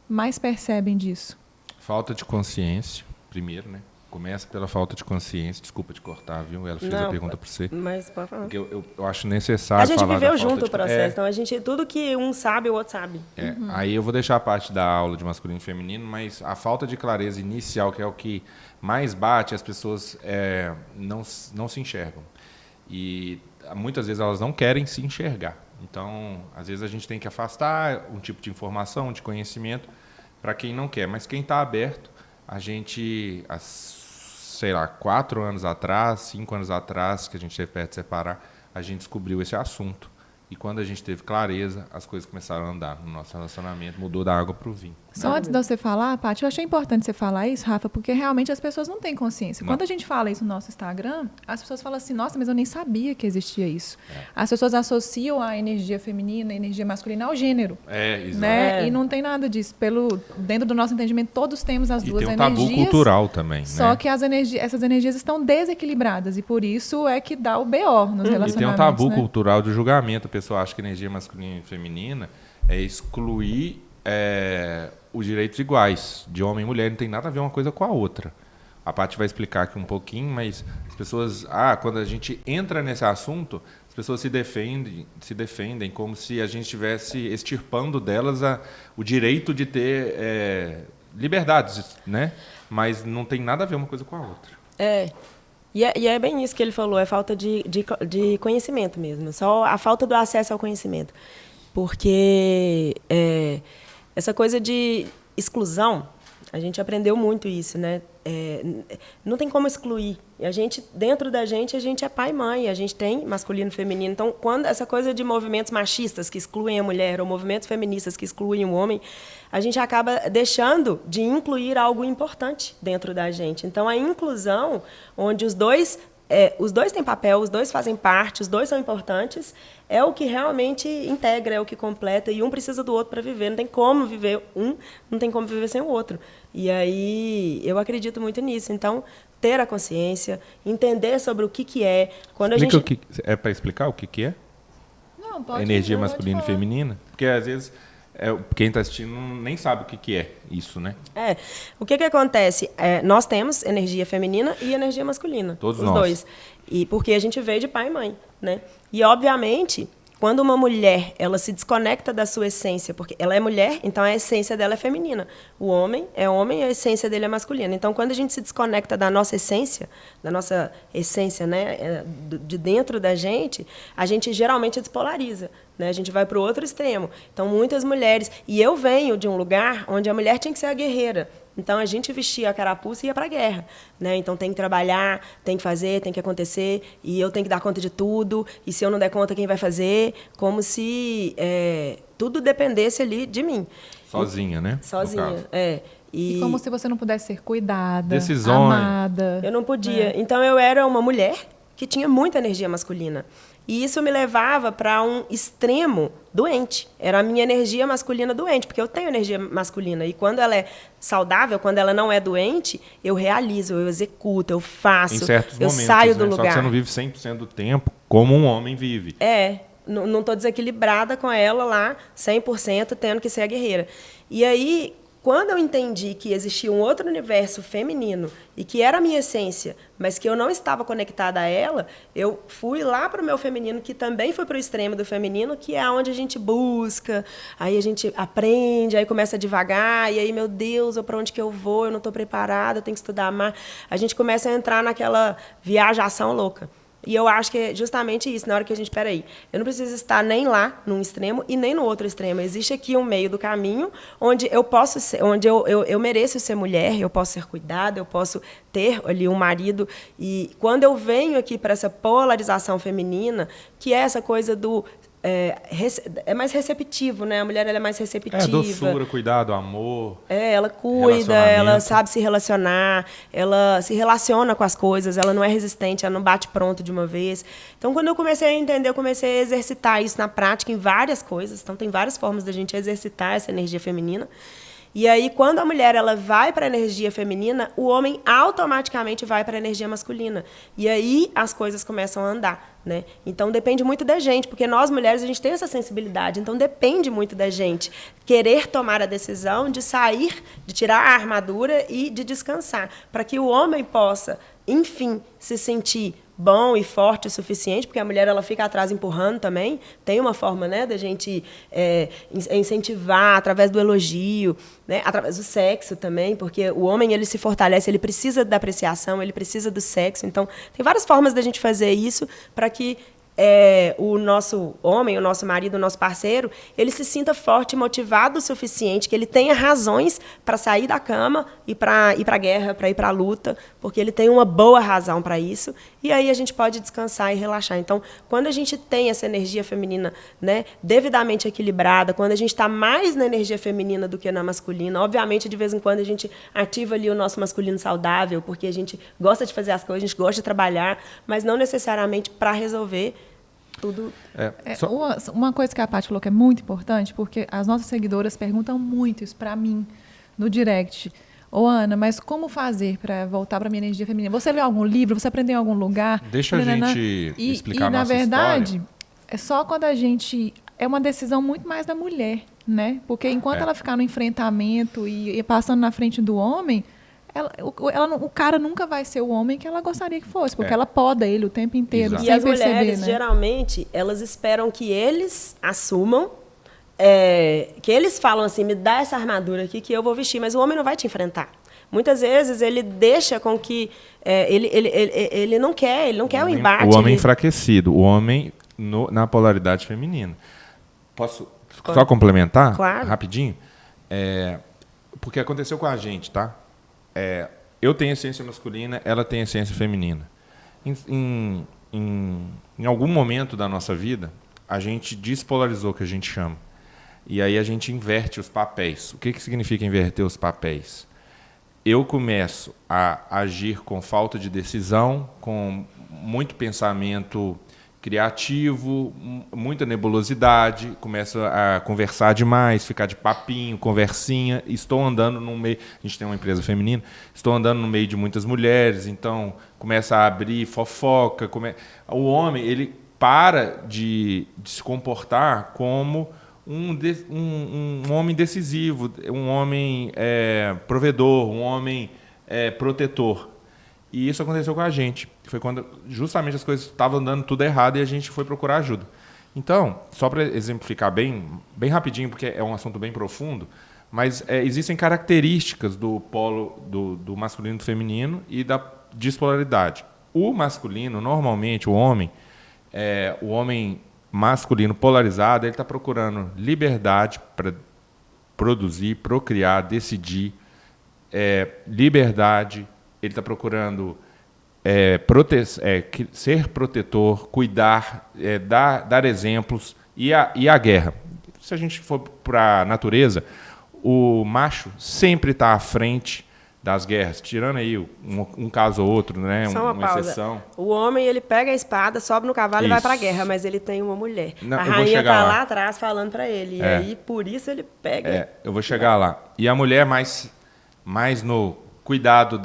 mais percebem disso? Falta de consciência, primeiro, né? Começa pela falta de consciência. Desculpa te cortar, viu? Ela fez a pergunta para você. Mas pode falar. Porque eu acho necessário a gente falar viveu da junto falta o processo. Então, tudo que um sabe, o outro sabe. Aí eu vou deixar a parte da aula de masculino e feminino, mas a falta de clareza inicial, que é o que mais bate, as pessoas não se enxergam. E muitas vezes elas não querem se enxergar. Então, às vezes a gente tem que afastar um tipo de informação, de conhecimento, para quem não quer. Mas quem está aberto, a gente, sei lá, 4 anos atrás, 5 anos atrás, que a gente teve perto de separar, a gente descobriu esse assunto. E quando a gente teve clareza, as coisas começaram a andar no nosso relacionamento, mudou da água para o vinho. Só antes de você falar, Paty, eu achei importante você falar isso, Rafa, porque realmente as pessoas não têm consciência. Quando a gente fala isso no nosso Instagram, as pessoas falam assim, nossa, mas eu nem sabia que existia isso. As pessoas associam a energia feminina, a energia masculina ao gênero. Exato. Né? E não tem nada disso. Dentro do nosso entendimento, todos temos as duas energias. E tem um tabu cultural também. Só né? que essas energias estão desequilibradas e por isso é que dá o BO nos relacionamentos. E tem um tabu né? cultural de julgamento. A pessoa acha que energia masculina e feminina é excluir os direitos iguais de homem e mulher. Não tem nada a ver uma coisa com a outra. A Paty vai explicar aqui um pouquinho, mas as pessoas, quando a gente entra nesse assunto, as pessoas se defendem como se a gente estivesse extirpando delas o direito de ter liberdades, né? Mas não tem nada a ver uma coisa com a outra. E é bem isso que ele falou, é falta de conhecimento mesmo, só a falta do acesso ao conhecimento. Porque essa coisa de exclusão, a gente aprendeu muito isso, né? Não tem como excluir. Dentro da gente, a gente é pai e mãe, a gente tem masculino e feminino. Então, quando essa coisa de movimentos machistas que excluem a mulher ou movimentos feministas que excluem o homem, a gente acaba deixando de incluir algo importante dentro da gente. Então, a inclusão, onde os dois têm papel, os dois fazem parte, os dois são importantes, é o que realmente integra, é o que completa, e um precisa do outro para viver. Não tem como viver não tem como viver sem o outro. E aí, eu acredito muito nisso. Então, ter a consciência, entender sobre o que é. Quando É para explicar o que é? Não, pode. Energia masculina e feminina? Porque, às vezes, quem está assistindo nem sabe o que é isso, né? O que acontece? Nós temos energia feminina e energia masculina. Todos os nós. dois. E porque a gente veio de pai e mãe, né? E, obviamente, quando uma mulher ela se desconecta da sua essência, porque ela é mulher, então a essência dela é feminina. O homem é homem, a essência dele é masculina. Então, quando a gente se desconecta da nossa essência, né, de dentro da gente, a gente geralmente despolariza. Né? A gente vai para o outro extremo. Então, muitas mulheres... E eu venho de um lugar onde a mulher tinha que ser a guerreira. Então, a gente vestia a carapuça e ia para a guerra. Né? Então, tem que trabalhar, tem que fazer, tem que acontecer, e eu tenho que dar conta de tudo, e se eu não der conta, quem vai fazer? Como se tudo dependesse ali de mim. Sozinha, né? Sozinha, E como se você não pudesse ser cuidada, Decisões. amada. Eu não podia. Então, eu era uma mulher que tinha muita energia masculina. E isso me levava para um extremo doente. Era a minha energia masculina doente, porque eu tenho energia masculina. E quando ela é saudável, quando ela não é doente, eu realizo, eu executo, eu faço, Em certos eu momentos, saio do né? lugar. Só que você não vive 100% do tempo como um homem vive. Não estou desequilibrada com ela lá, 100%, tendo que ser a guerreira. E aí, quando eu entendi que existia um outro universo feminino e que era a minha essência, mas que eu não estava conectada a ela, eu fui lá para o meu feminino, que também foi para o extremo do feminino, que é onde a gente busca, aí a gente aprende, aí começa devagar, e aí, meu Deus, para onde que eu vou? Eu não estou preparada, eu tenho que estudar mais. A gente começa a entrar naquela viajação louca. E eu acho que é justamente isso, na hora que a gente, peraí, eu não preciso estar nem lá, num extremo, e nem no outro extremo. Existe aqui um meio do caminho onde eu posso ser, onde eu mereço ser mulher, eu posso ser cuidada, eu posso ter ali um marido. E quando eu venho aqui para essa polarização feminina, que é essa coisa do... É mais receptivo, né? A mulher ela é mais receptiva. Doçura, cuidado, amor. Ela cuida, ela sabe se relacionar, ela se relaciona com as coisas, ela não é resistente, ela não bate pronto de uma vez. Então, quando eu comecei a entender, eu comecei a exercitar isso na prática em várias coisas. Então, tem várias formas da gente exercitar essa energia feminina. E aí, quando a mulher ela vai para a energia feminina, o homem automaticamente vai para a energia masculina. E aí as coisas começam a andar. Né? Então, depende muito da gente, porque nós, mulheres, a gente tem essa sensibilidade. Então, depende muito da gente querer tomar a decisão de sair, de tirar a armadura e de descansar, para que o homem possa, enfim, se sentir bom e forte o suficiente, porque a mulher ela fica atrás empurrando também. Tem uma forma, né, da gente incentivar através do elogio, né, através do sexo também, porque o homem ele se fortalece, ele precisa da apreciação, ele precisa do sexo. Então, tem várias formas da gente fazer isso para que o nosso homem, o nosso marido, o nosso parceiro, ele se sinta forte e motivado o suficiente, que ele tenha razões para sair da cama e para ir para a guerra, para ir para a luta, porque ele tem uma boa razão para isso, e aí a gente pode descansar e relaxar. Então, quando a gente tem essa energia feminina, né, devidamente equilibrada, quando a gente está mais na energia feminina do que na masculina, obviamente, de vez em quando a gente ativa ali o nosso masculino saudável, porque a gente gosta de fazer as coisas, a gente gosta de trabalhar, mas não necessariamente para resolver tudo. Uma coisa que a Paty falou que é muito importante, porque as nossas seguidoras perguntam muito isso para mim no direct. Ô, Ana, mas como fazer para voltar para a minha energia feminina? Você leu algum livro? Você aprendeu em algum lugar? Deixa a gente explicar a nossa na verdade, história. é só quando a gente... É uma decisão muito mais da mulher, né? Porque enquanto ela ficar no enfrentamento e passando na frente do homem... o cara nunca vai ser o homem que ela gostaria que fosse, porque ela poda ele o tempo inteiro, Exato. sem e as perceber, mulheres, né? geralmente, elas esperam que eles assumam, que eles falam assim, me dá essa armadura aqui que eu vou vestir, mas o homem não vai te enfrentar. Muitas vezes ele deixa com que... ele não quer o embate. O homem enfraquecido, o homem na polaridade feminina. Posso só complementar? Claro. Rapidinho? Porque aconteceu com a gente, tá? Eu tenho essência masculina, ela tem essência feminina. Em algum momento da nossa vida, a gente despolarizou, o que a gente chama. E aí a gente inverte os papéis. O que significa inverter os papéis? Eu começo a agir com falta de decisão, com muito pensamento criativo, muita nebulosidade, começo a conversar demais, ficar de papinho, conversinha. Estou andando no meio... A gente tem uma empresa feminina. Estou andando no meio de muitas mulheres, então começa a abrir fofoca. O homem, ele para de se comportar como um homem decisivo, um homem provedor, um homem protetor. E isso aconteceu com a gente. Foi quando justamente as coisas estavam dando tudo errado e a gente foi procurar ajuda. Então, só para exemplificar bem rapidinho, porque é um assunto bem profundo, mas existem características do polo do masculino e do feminino e da dispolaridade. O masculino, normalmente, o homem masculino polarizado, ele está procurando liberdade para produzir, procriar, decidir, liberdade, ele está procurando ser protetor, cuidar, dar exemplos, e a guerra. Se a gente for para a natureza, o macho sempre está à frente das guerras, tirando aí um caso ou outro, né? Só uma exceção. O homem, ele pega a espada, sobe no cavalo e vai para a guerra, mas ele tem uma mulher. Não, a rainha está lá atrás falando para ele, e aí por isso ele pega. Eu vou chegar lá. E a mulher mais no cuidado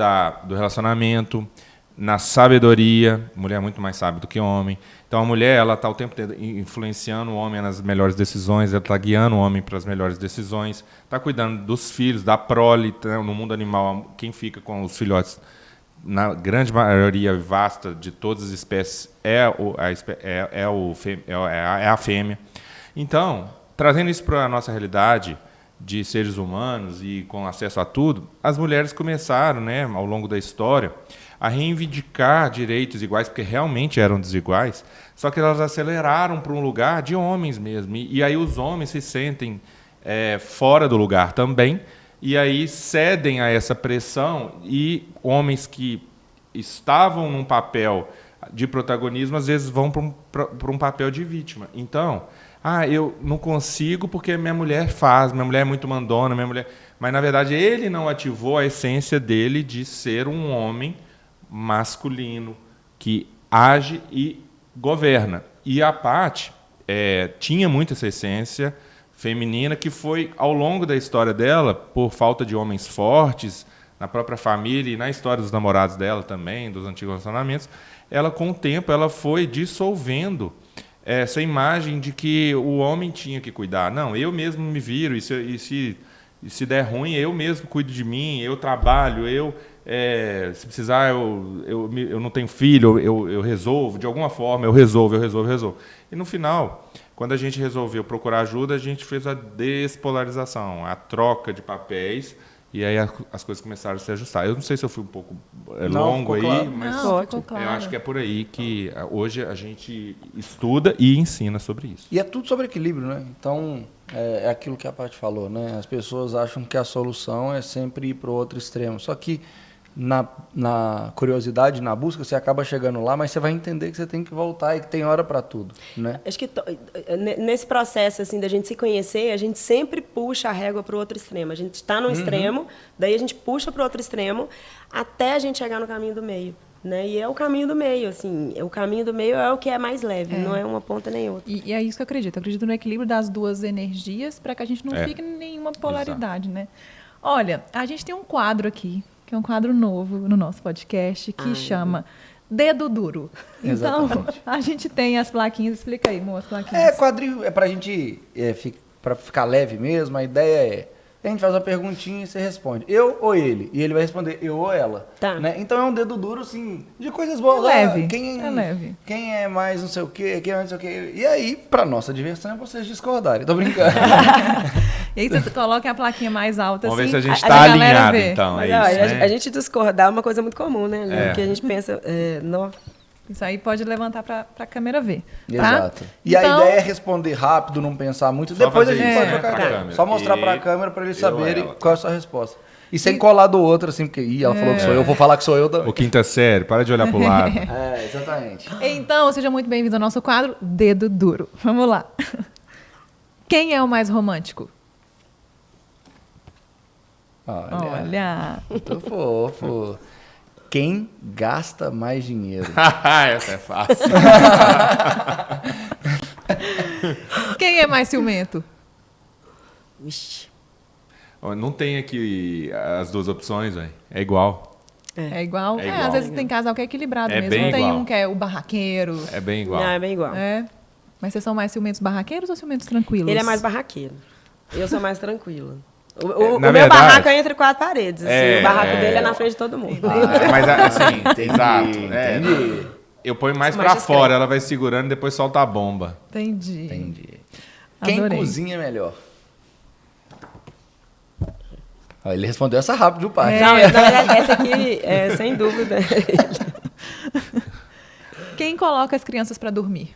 do relacionamento, na sabedoria. A mulher é muito mais sábia do que o homem. Então a mulher, ela está o tempo todo influenciando o homem nas melhores decisões, ela está guiando o homem para as melhores decisões, está cuidando dos filhos, da prole. Né? No mundo animal, quem fica com os filhotes, na grande maioria vasta de todas as espécies, é a fêmea. Então, trazendo isso para a nossa realidade de seres humanos e com acesso a tudo, as mulheres começaram, né, ao longo da história, a reivindicar direitos iguais, porque realmente eram desiguais, só que elas aceleraram para um lugar de homens mesmo. E aí os homens se sentem fora do lugar também, e aí cedem a essa pressão, e homens que estavam num papel de protagonismo, às vezes vão para um papel de vítima. Então, eu não consigo porque minha mulher é muito mandona, mas, na verdade, ele não ativou a essência dele de ser um homem masculino que age e governa. E a Paty tinha muito essa essência feminina que foi, ao longo da história dela, por falta de homens fortes, na própria família e na história dos namorados dela também, dos antigos relacionamentos, ela, com o tempo, ela foi dissolvendo essa imagem de que o homem tinha que cuidar. Não, eu mesmo me viro, e se der ruim, eu mesmo cuido de mim, eu trabalho, se precisar, eu não tenho filho, eu resolvo, de alguma forma, eu resolvo. E no final, quando a gente resolveu procurar ajuda, a gente fez a despolarização, a troca de papéis, e aí as coisas começaram a se ajustar. Eu não sei se eu fui um pouco longo aí, claro. mas ficou claro. Eu acho que é por aí que hoje a gente estuda e ensina sobre isso. E é tudo sobre equilíbrio, né? Então, é aquilo que a Paty falou, né? As pessoas acham que a solução é sempre ir para o outro extremo. Só que na curiosidade, na busca, você acaba chegando lá, mas você vai entender que você tem que voltar e que tem hora para tudo, né? Acho que nesse processo assim da gente se conhecer, a gente sempre puxa a régua para o outro extremo. A gente está no extremo, daí a gente puxa para o outro extremo até a gente chegar no caminho do meio. Né? E é o caminho do meio, assim. O caminho do meio é o que é mais leve, não é uma ponta nem outra. E é isso que eu acredito. Eu acredito no equilíbrio das duas energias para que a gente não fique em nenhuma polaridade, né? Olha, a gente tem um quadro aqui, que é um quadro novo no nosso podcast, que chama Dedo Duro. Então, Exatamente. a gente tem as plaquinhas. Explica aí, Mo, as plaquinhas. Quadril é pra gente, pra ficar leve mesmo, a ideia a gente faz uma perguntinha e você responde, eu ou ele? E ele vai responder, eu ou ela. Tá. Né? Então é um dedo duro, assim, de coisas boas. Leve, Quem, leve. Quem é mais não sei o quê, quem é mais não sei o quê. E aí, pra nossa diversão, é vocês discordarem. Tô brincando. E aí você coloca a plaquinha mais alta, Vamos assim, ver se a gente a está galera alinhado, vê. então. Mas, É isso, né? a gente discordar é uma coisa muito comum, né? Porque a gente pensa... Isso aí pode levantar para a câmera ver. Tá? Exato. E Então, a ideia é responder rápido, não pensar muito. Só Depois a fazer gente isso, pode né, trocar pra ideia. câmera. Só mostrar E pra câmera pra eles eu, saberem ela. qual é a sua resposta. E sem colar do outro, assim, porque ela falou que sou eu, vou falar que sou eu também. O quinta série, para de olhar pro lado. Exatamente. Então, seja muito bem-vindo ao nosso quadro Dedo Duro. Vamos lá. Quem é o mais romântico? Olha. Muito fofo. Quem gasta mais dinheiro? Essa é fácil. Quem é mais ciumento? Vixe. Não tem aqui as duas opções, velho. É igual. É igual? É igual. Às vezes tem casal que é equilibrado É mesmo. bem Não tem igual. um que é o barraqueiro. É bem igual. Não, é bem igual. Mas vocês são mais ciumentos barraqueiros ou ciumentos tranquilos? Ele é mais barraqueiro. Eu sou mais tranquila. O Na meu verdade- barraco é entre quatro paredes. Assim, o barraco dele é na frente de todo mundo. Mas assim, exato. Entendi. Eu ponho mais Sou pra mais fora, discreta. ela vai segurando e depois solta a bomba. Entendi. Entendi. Quem Adorei. cozinha melhor? Ó, ele respondeu essa rápido, viu, pai? Não, na verdade, essa aqui é sem dúvida. Quem coloca as crianças para dormir?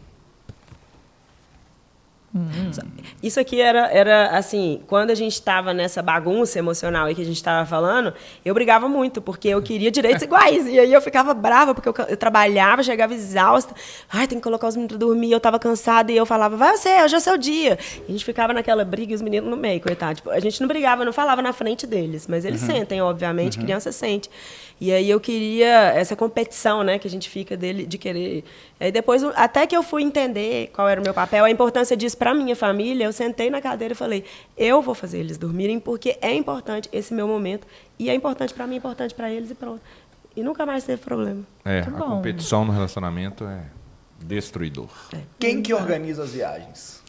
Isso aqui era assim, quando a gente estava nessa bagunça emocional aí que a gente estava falando, eu brigava muito, porque eu queria direitos iguais. E aí eu ficava brava, porque eu trabalhava, chegava exausta. Ai, tem que colocar os meninos para dormir. Eu estava cansada e eu falava, vai você, hoje é o seu dia. E a gente ficava naquela briga e os meninos no meio, coitado. Tipo, a gente não brigava, não falava na frente deles, mas eles sentem, obviamente, criança sente. E aí eu queria essa competição, né, que a gente fica dele de querer. Aí depois, até que eu fui entender qual era o meu papel, a importância disso para minha família, eu sentei na cadeira e falei, eu vou fazer eles dormirem porque é importante esse meu momento e é importante para mim, é importante para eles e pronto. E nunca mais teve problema. É, Muito a bom. competição no relacionamento é destruidor. Quem que organiza as viagens?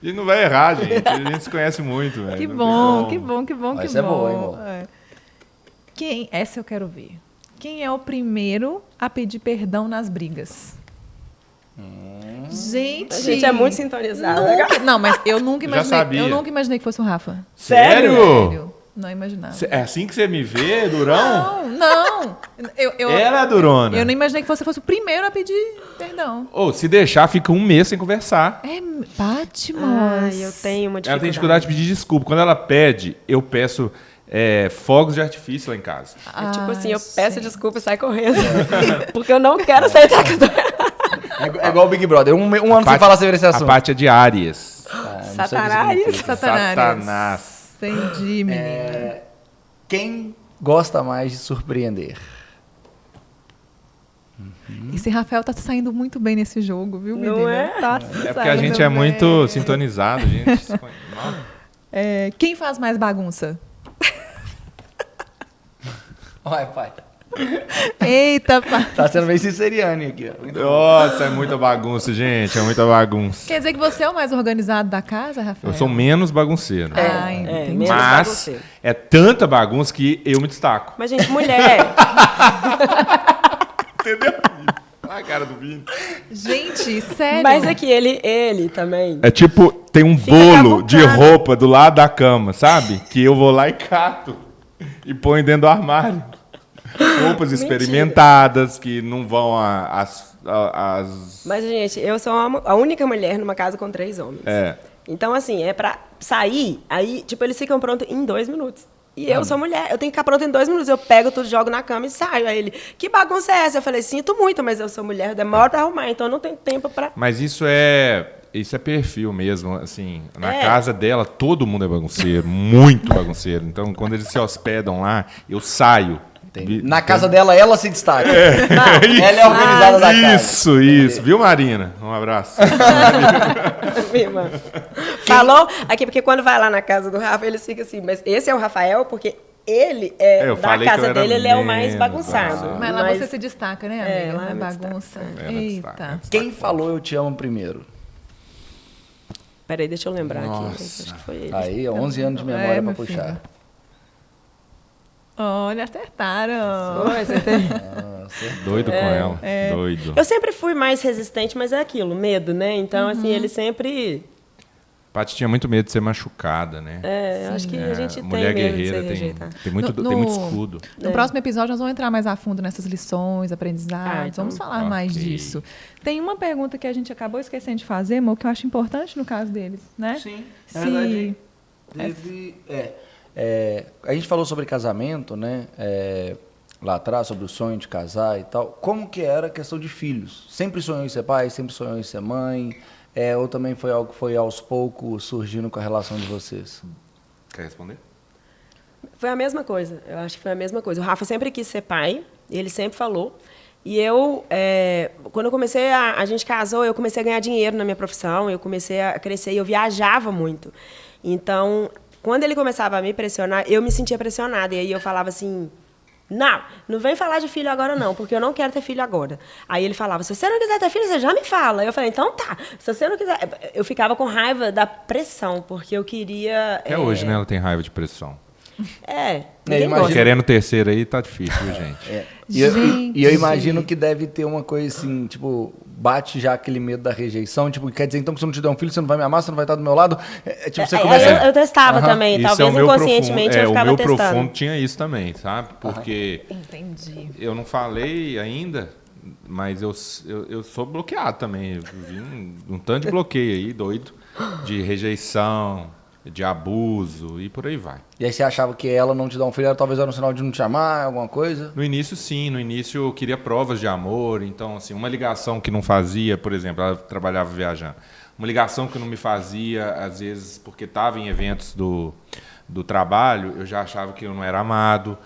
E não vai errar, gente. A gente se conhece muito, velho. Que Não tem bom, como. que bom, que bom, que Essa é bom. boa, hein, amor? Essa eu quero ver. Quem é o primeiro a pedir perdão nas brigas? Gente, A gente é muito sintonizado. Não, mas eu nunca Já imaginei. sabia. Eu nunca imaginei que fosse o Rafa. Sério? Sério. Não imaginava. É assim que você me vê, Durão? Não. Ela é Durona. Eu não imaginei que você fosse o primeiro a pedir perdão. Ou se deixar, fica um mês sem conversar. É, Patmos. Ai, eu tenho uma dificuldade. Ela tem dificuldade de pedir desculpa. Quando ela pede, eu peço fogos de artifício lá em casa. É tipo assim, eu Ai, peço gente. desculpa e saio correndo. Porque eu não quero aceitar que eu tô... É igual o Big Brother. Um ano sem falar sobre esse A assunto. Paty é de Áries. Satanás. Satanás. Entendi, menina. Quem gosta mais de surpreender? Esse Rafael tá saindo muito bem nesse jogo, viu, menina? Não é? Tá É porque a gente é muito sintonizado, a gente se conhece. Quem faz mais bagunça? Vai, pai. Eita, pai. Tá sendo bem sinceriane aqui, ó. Nossa, é muita bagunça, gente. É muita bagunça. Quer dizer que você é o mais organizado da casa, Rafael? Eu sou menos bagunceiro. Ah, entendi. menos Mas bagunceiro. é tanta bagunça que eu me destaco. Mas, gente, mulher... Entendeu? Olha a cara do Vini. Gente, sério? Mas é que ele também... É tipo, tem um Fica bolo cavucado. de roupa do lado da cama, sabe? Que eu vou lá e cato. E ponho dentro do armário. Roupas experimentadas que não vão às... Mas, gente, eu sou a única mulher numa casa com 3 homens. É. Então, assim, é pra sair, aí, tipo, eles ficam prontos em 2 minutos. E eu sou mulher, eu tenho que ficar pronta em 2 minutos. Eu pego tudo, jogo na cama e saio. Aí ele, que bagunça é essa? Eu falei, sinto muito, mas eu sou mulher, demora pra arrumar, então eu não tenho tempo pra... Mas isso é perfil mesmo, assim. Na casa dela, todo mundo é bagunceiro, muito bagunceiro. Então, quando eles se hospedam lá, eu saio. Na casa dela, ela se destaca. Ela é a organizada da casa. Isso. Viu, Marina? Um abraço. Minha irmã. Falou aqui, porque quando vai lá na casa do Rafa, eles ficam assim, mas esse é o Rafael, porque ele Eu da falei que eu casa era dele, ele é o mais menos bagunçado. bagunçado. Mas lá você se destaca, né, amiga? lá é Na muito bagunça. É, no destaque, Eita. né? Quem falou eu te amo primeiro? Peraí, deixa eu lembrar aqui. Nossa. Acho que foi ele. Aí, 11 anos de memória pra meu puxar. filho. Olha, acertaram. Foi, você tem- Doido com ela. Doido. Eu sempre fui mais resistente, mas é aquilo, medo, né? Então, assim, ele sempre... Paty tinha muito medo de ser machucada, né? eu acho que a gente tem Mulher medo de ser guerreira rejeitada. tem muito escudo. No próximo episódio, nós vamos entrar mais a fundo nessas lições, aprendizados. então, Vamos falar mais ok. disso. Tem uma pergunta que a gente acabou esquecendo de fazer, amor, que eu acho importante no caso deles, né? Sim, Se... é verdade. A gente falou sobre casamento, né? Lá atrás, sobre o sonho de casar e tal. Como que era a questão de filhos? Sempre sonhou em ser pai? Sempre sonhou em ser mãe? Ou também foi algo que foi aos poucos surgindo com a relação de vocês? Quer responder? Foi a mesma coisa. Eu acho que foi a mesma coisa. O Rafa sempre quis ser pai, ele sempre falou. E eu, quando eu comecei a gente casou, eu comecei a ganhar dinheiro na minha profissão, eu comecei a crescer e eu viajava muito. Então, quando ele começava a me pressionar, eu me sentia pressionada. E aí eu falava assim, não vem falar de filho agora não, porque eu não quero ter filho agora. Aí ele falava, se você não quiser ter filho, você já me fala. Eu falei, então tá, se você não quiser... Eu ficava com raiva da pressão, porque eu queria... Até hoje, né? Ela tem raiva de pressão. Ninguém imagino- gosta. Querendo terceiro aí, tá difícil, viu, gente? Gente. E eu imagino que deve ter uma coisa assim, tipo, bate já aquele medo da rejeição, tipo, quer dizer, então que se eu não te der um filho, você não vai me amar, você não vai estar do meu lado. Tipo, você começa... Eu testava também, Isso talvez é o meu inconscientemente profundo, eu ficava o meu testando. profundo tinha isso também, sabe? Porque Entendi. eu não falei ainda, mas eu sou bloqueado também. Eu vi um tanto de bloqueio aí, doido, de rejeição, de abuso e por aí vai. E aí você achava que ela não te dar um filho, talvez era um sinal de não te amar, alguma coisa? No início, sim. No início, eu queria provas de amor. Então, assim, uma ligação que não fazia, por exemplo, ela trabalhava viajando. Uma ligação que não me fazia, às vezes, porque estava em eventos do trabalho, eu já achava que eu não era amado.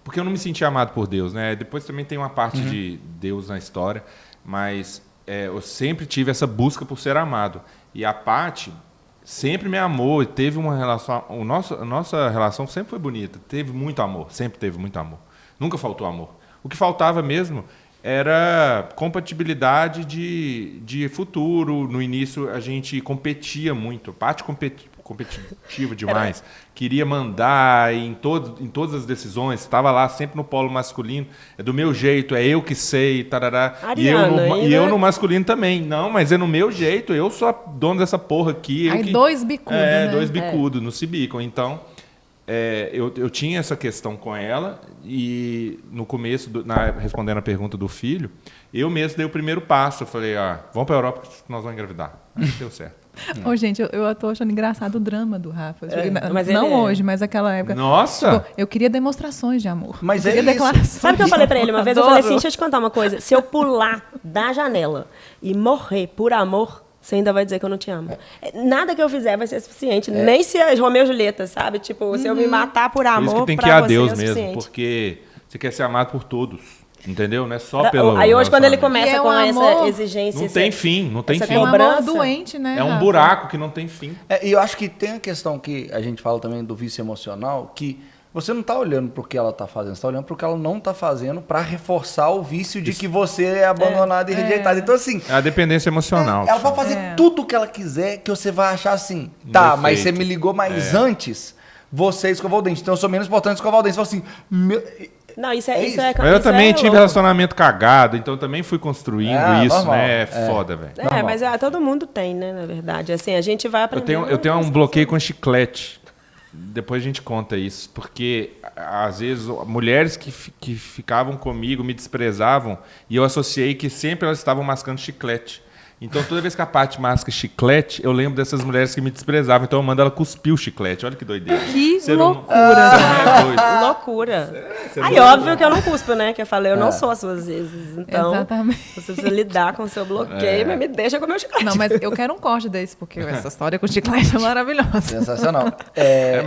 Porque eu não me sentia amado por Deus, né? Depois também tem uma parte de Deus na história. Mas eu sempre tive essa busca por ser amado. E a Paty sempre me amou, teve uma relação... A nossa relação sempre foi bonita, teve muito amor, sempre teve muito amor. Nunca faltou amor. O que faltava mesmo era compatibilidade de futuro. No início, a gente competia muito. Paty competitiva demais. Queria mandar em todas as decisões. Estava lá sempre no polo masculino. É do meu jeito, é eu que sei. Tarará. E eu no masculino também. Não, mas é no meu jeito. Eu sou a dona dessa porra aqui. Aí dois bicudos, né? Dois bicudos, não se bicam. Então, eu tinha essa questão com ela. E no começo, respondendo a pergunta do filho, eu mesmo dei o primeiro passo. Eu falei, vamos para a Europa que nós vamos engravidar. Aí deu certo. Ô, gente, eu tô achando engraçado o drama do Rafa. Mas não ele hoje, mas aquela época. Nossa! Tipo, eu queria demonstrações de amor. Mas eu é queria isso. declarações. Sabe o que eu falei pra ele uma vez? Eu falei assim, Adoro. deixa eu te contar uma coisa. Se eu pular da janela e morrer por amor, você ainda vai dizer que eu não te amo. Nada que eu fizer vai ser suficiente. Nem se é Romeu e Julieta, sabe? Tipo, se eu me matar por Por amor, isso que tem que ir pra a você Deus é mesmo, suficiente. porque você quer ser amado por todos. Entendeu? Não é só pelo... Aí hoje, quando ele relacionamento. começa E é um com amor- essa exigência... Não tem fim, não tem essa fim. É um amor cobrança. doente, né? É um Rafa? buraco que não tem fim. E eu acho que tem a questão que a gente fala também do vício emocional, que você não está olhando para o que ela está fazendo, você está olhando para o que ela não está fazendo para reforçar o vício de que você é abandonado e rejeitado. Então, assim, É a dependência emocional. ela vai fazer tudo o que ela quiser que você vai achar assim. Tá, mas você me ligou mais antes, você escovou o dente. Então eu sou menos importante escovar o dente. Você fala assim... Não, isso É é... isso. Isso é Mas eu também tive louco. relacionamento cagado, então eu também fui construindo isso, normal. né? É foda, velho. Normal. Mas todo mundo tem, né, na verdade. Assim, a gente vai aprender... Eu tenho um bloqueio com chiclete. Depois a gente conta isso. Porque, às vezes, mulheres que ficavam comigo me desprezavam e eu associei que sempre elas estavam mascando chiclete. Então, toda vez que a Paty masca chiclete, eu lembro dessas mulheres que me desprezavam. Então, eu mando ela cuspir o chiclete. Olha que doideira. Que Você não- loucura. É doido. Loucura. Você Aí, não- óbvio que eu não cuspo, né? Que eu falei, eu não sou as suas vezes. Então, Exatamente. você precisa lidar com o seu bloqueio, mas me deixa com o meu chiclete. Não, mas eu quero um corte desse, porque essa história com chiclete é maravilhosa. Sensacional.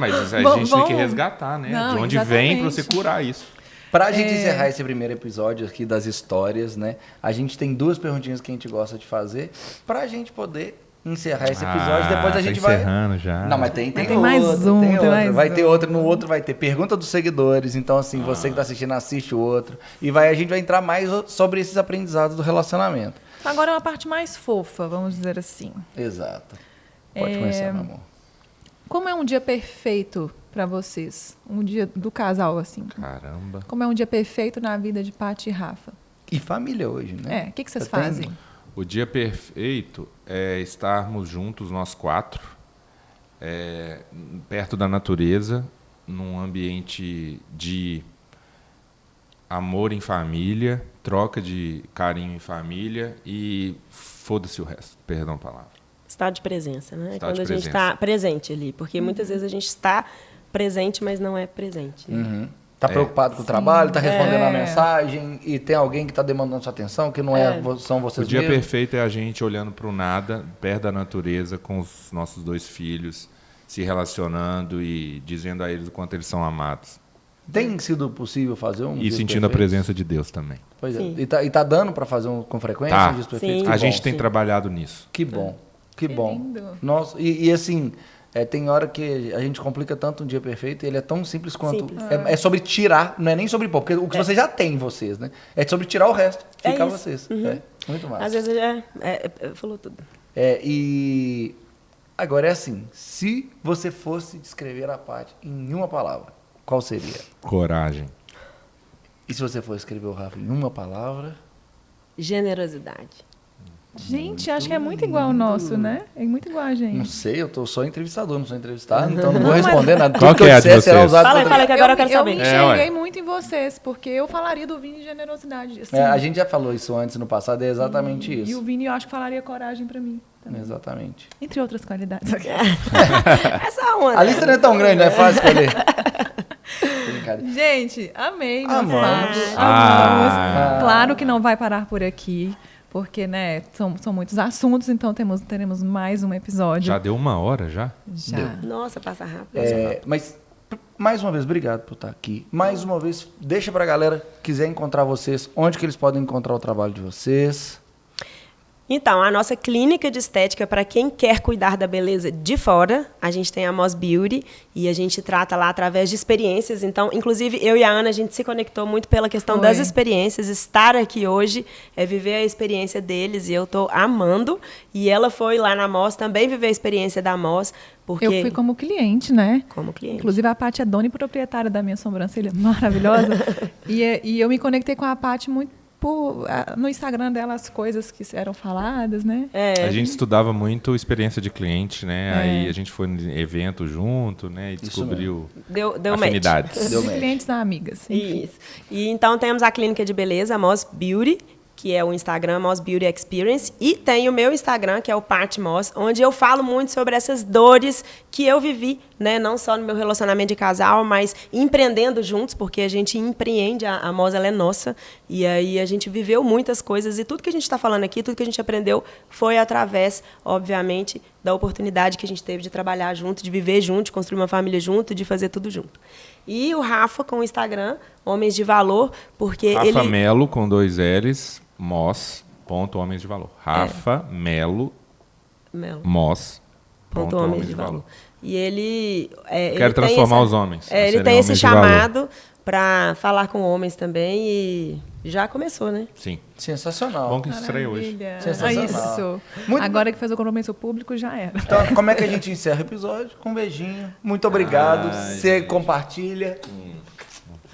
Mas a Bom, gente tem que vamos- resgatar, né? Não, de onde vem pra exatamente. você curar isso. Pra gente encerrar esse primeiro episódio aqui das histórias, né? A gente tem duas perguntinhas que a gente gosta de fazer pra gente poder encerrar esse episódio. Depois a gente vai... encerrando já. Não, mas tem Tem mais outro, um, tem tem outro. mais Vai um. ter outro, no outro vai ter pergunta dos seguidores. Então, assim, você que tá assistindo, assiste o outro. E a gente vai entrar mais sobre esses aprendizados do relacionamento. Agora é uma parte mais fofa, vamos dizer assim. Exato. Pode começar, meu amor. Como é um dia perfeito para vocês? Um dia do casal, assim. Caramba. Como é um dia perfeito na vida de Paty e Rafa? E família hoje, né? O que vocês Você tem- fazem? O dia perfeito é estarmos juntos, nós quatro, perto da natureza, num ambiente de amor em família, troca de carinho em família e foda-se o resto, perdão a palavra. Estado de presença, né? Estado Quando de a gente presença. está presente ali. Porque muitas vezes a gente está presente, mas não é presente. Né? Uhum. Tá preocupado com o trabalho, tá respondendo a mensagem e tem alguém que tá demandando sua atenção, que não são O vocês dia mesmos. perfeito é a gente olhando para o nada, perto da natureza, com os nossos dois filhos, se relacionando e dizendo a eles o quanto eles são amados. Tem sido possível fazer um E dias sentindo a perfeitos? presença de Deus também. Pois é. Sim. E tá dando para fazer com frequência Tá. um dias perfeitos? Sim. Que A bom. gente tem sim. trabalhado nisso. Que bom. Que bom. lindo. Nossa, e assim, tem hora que a gente complica tanto um dia perfeito e ele é tão simples quanto... Simples. É sobre tirar, não é nem sobre pôr, porque o que você já tem em vocês, né? É sobre tirar o resto, É ficar isso. vocês. Uhum. É, muito massa. Às vezes falou tudo. E agora é assim, se você fosse descrever a Paty em uma palavra, qual seria? Coragem. E se você for escrever o Rafa em uma palavra? Generosidade. Gente, acho que é muito igual ao nosso, né? É muito igual a Não gente. sei, eu sou entrevistador, não sou entrevistado, então não vou responder nada. Qual Tudo que é a eu de disser será vocês? usado Fala aí, contra fala aí, que agora eu quero Eu saber. me É, enxerguei ué. muito em vocês, porque eu falaria do Vini generosidade. Assim. A gente já falou isso antes no passado, é exatamente E o isso. Vini, eu acho que falaria coragem pra mim. Também. Exatamente. Entre outras qualidades. Essa onda. A lista não é tão grande, não é fácil escolher. Brincadeira. Gente, amei. nosso Amamos. papo. Ah. Amamos. Claro que não vai parar por aqui, porque, né, são muitos assuntos, então teremos mais um episódio. Já deu 1 hora, já? Já. Nossa, passa rápido. Mas, mais uma vez, obrigado por estar aqui. Mais uma vez, deixa pra galera que quiser encontrar vocês, onde que eles podem encontrar o trabalho de vocês. Então, a nossa clínica de estética, para quem quer cuidar da beleza de fora, a gente tem a Moss Beauty e a gente trata lá através de experiências. Então, inclusive, eu e a Ana, a gente se conectou muito pela questão das experiências. Estar aqui hoje é viver a experiência deles e eu estou amando. E ela foi lá na Moss também viver a experiência da Moss. Porque... Eu fui como cliente, né? Como cliente. Inclusive, a Paty é dona e proprietária da minha sobrancelha maravilhosa. e eu me conectei com a Paty muito no Instagram dela, as coisas que eram faladas, né? É. A gente estudava muito experiência de cliente, né? Aí a gente foi no evento junto, né? E descobriu Deu afinidades. Deu match. Clientes amigas. enfim. Isso. E então temos a clínica de beleza, a Moss Beauty, que é o Instagram Moss Beauty Experience, e tem o meu Instagram, que é o Pat Moss, onde eu falo muito sobre essas dores que eu vivi, né, não só no meu relacionamento de casal, mas empreendendo juntos, porque a gente empreende, a Moss ela é nossa, e aí a gente viveu muitas coisas, e tudo que a gente está falando aqui, tudo que a gente aprendeu, foi através, obviamente, da oportunidade que a gente teve de trabalhar junto, de viver junto, de construir uma família junto, de fazer tudo junto. E o Rafa com o Instagram, Homens de Valor, porque Rafa ele... Melo com 2 L's, Moss, ponto Homens de Valor. Rafa Melo, Moss, ponto Homens de Valor. E ele... Quero transformar os homens. a ele serem tem esse homens de valor. chamado para falar com homens também e já começou, né? Sim. Sensacional. Bom que estreia hoje. Maravilha. Sensacional. Isso. Muito Agora que fez o compromisso público, já era. Então, como é que a gente encerra o episódio? Com um beijinho. Muito obrigado. Você compartilha.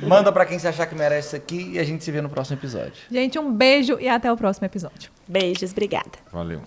Manda pra quem você achar que merece isso aqui e a gente se vê no próximo episódio. Gente, um beijo e até o próximo episódio. Beijos, obrigada. Valeu.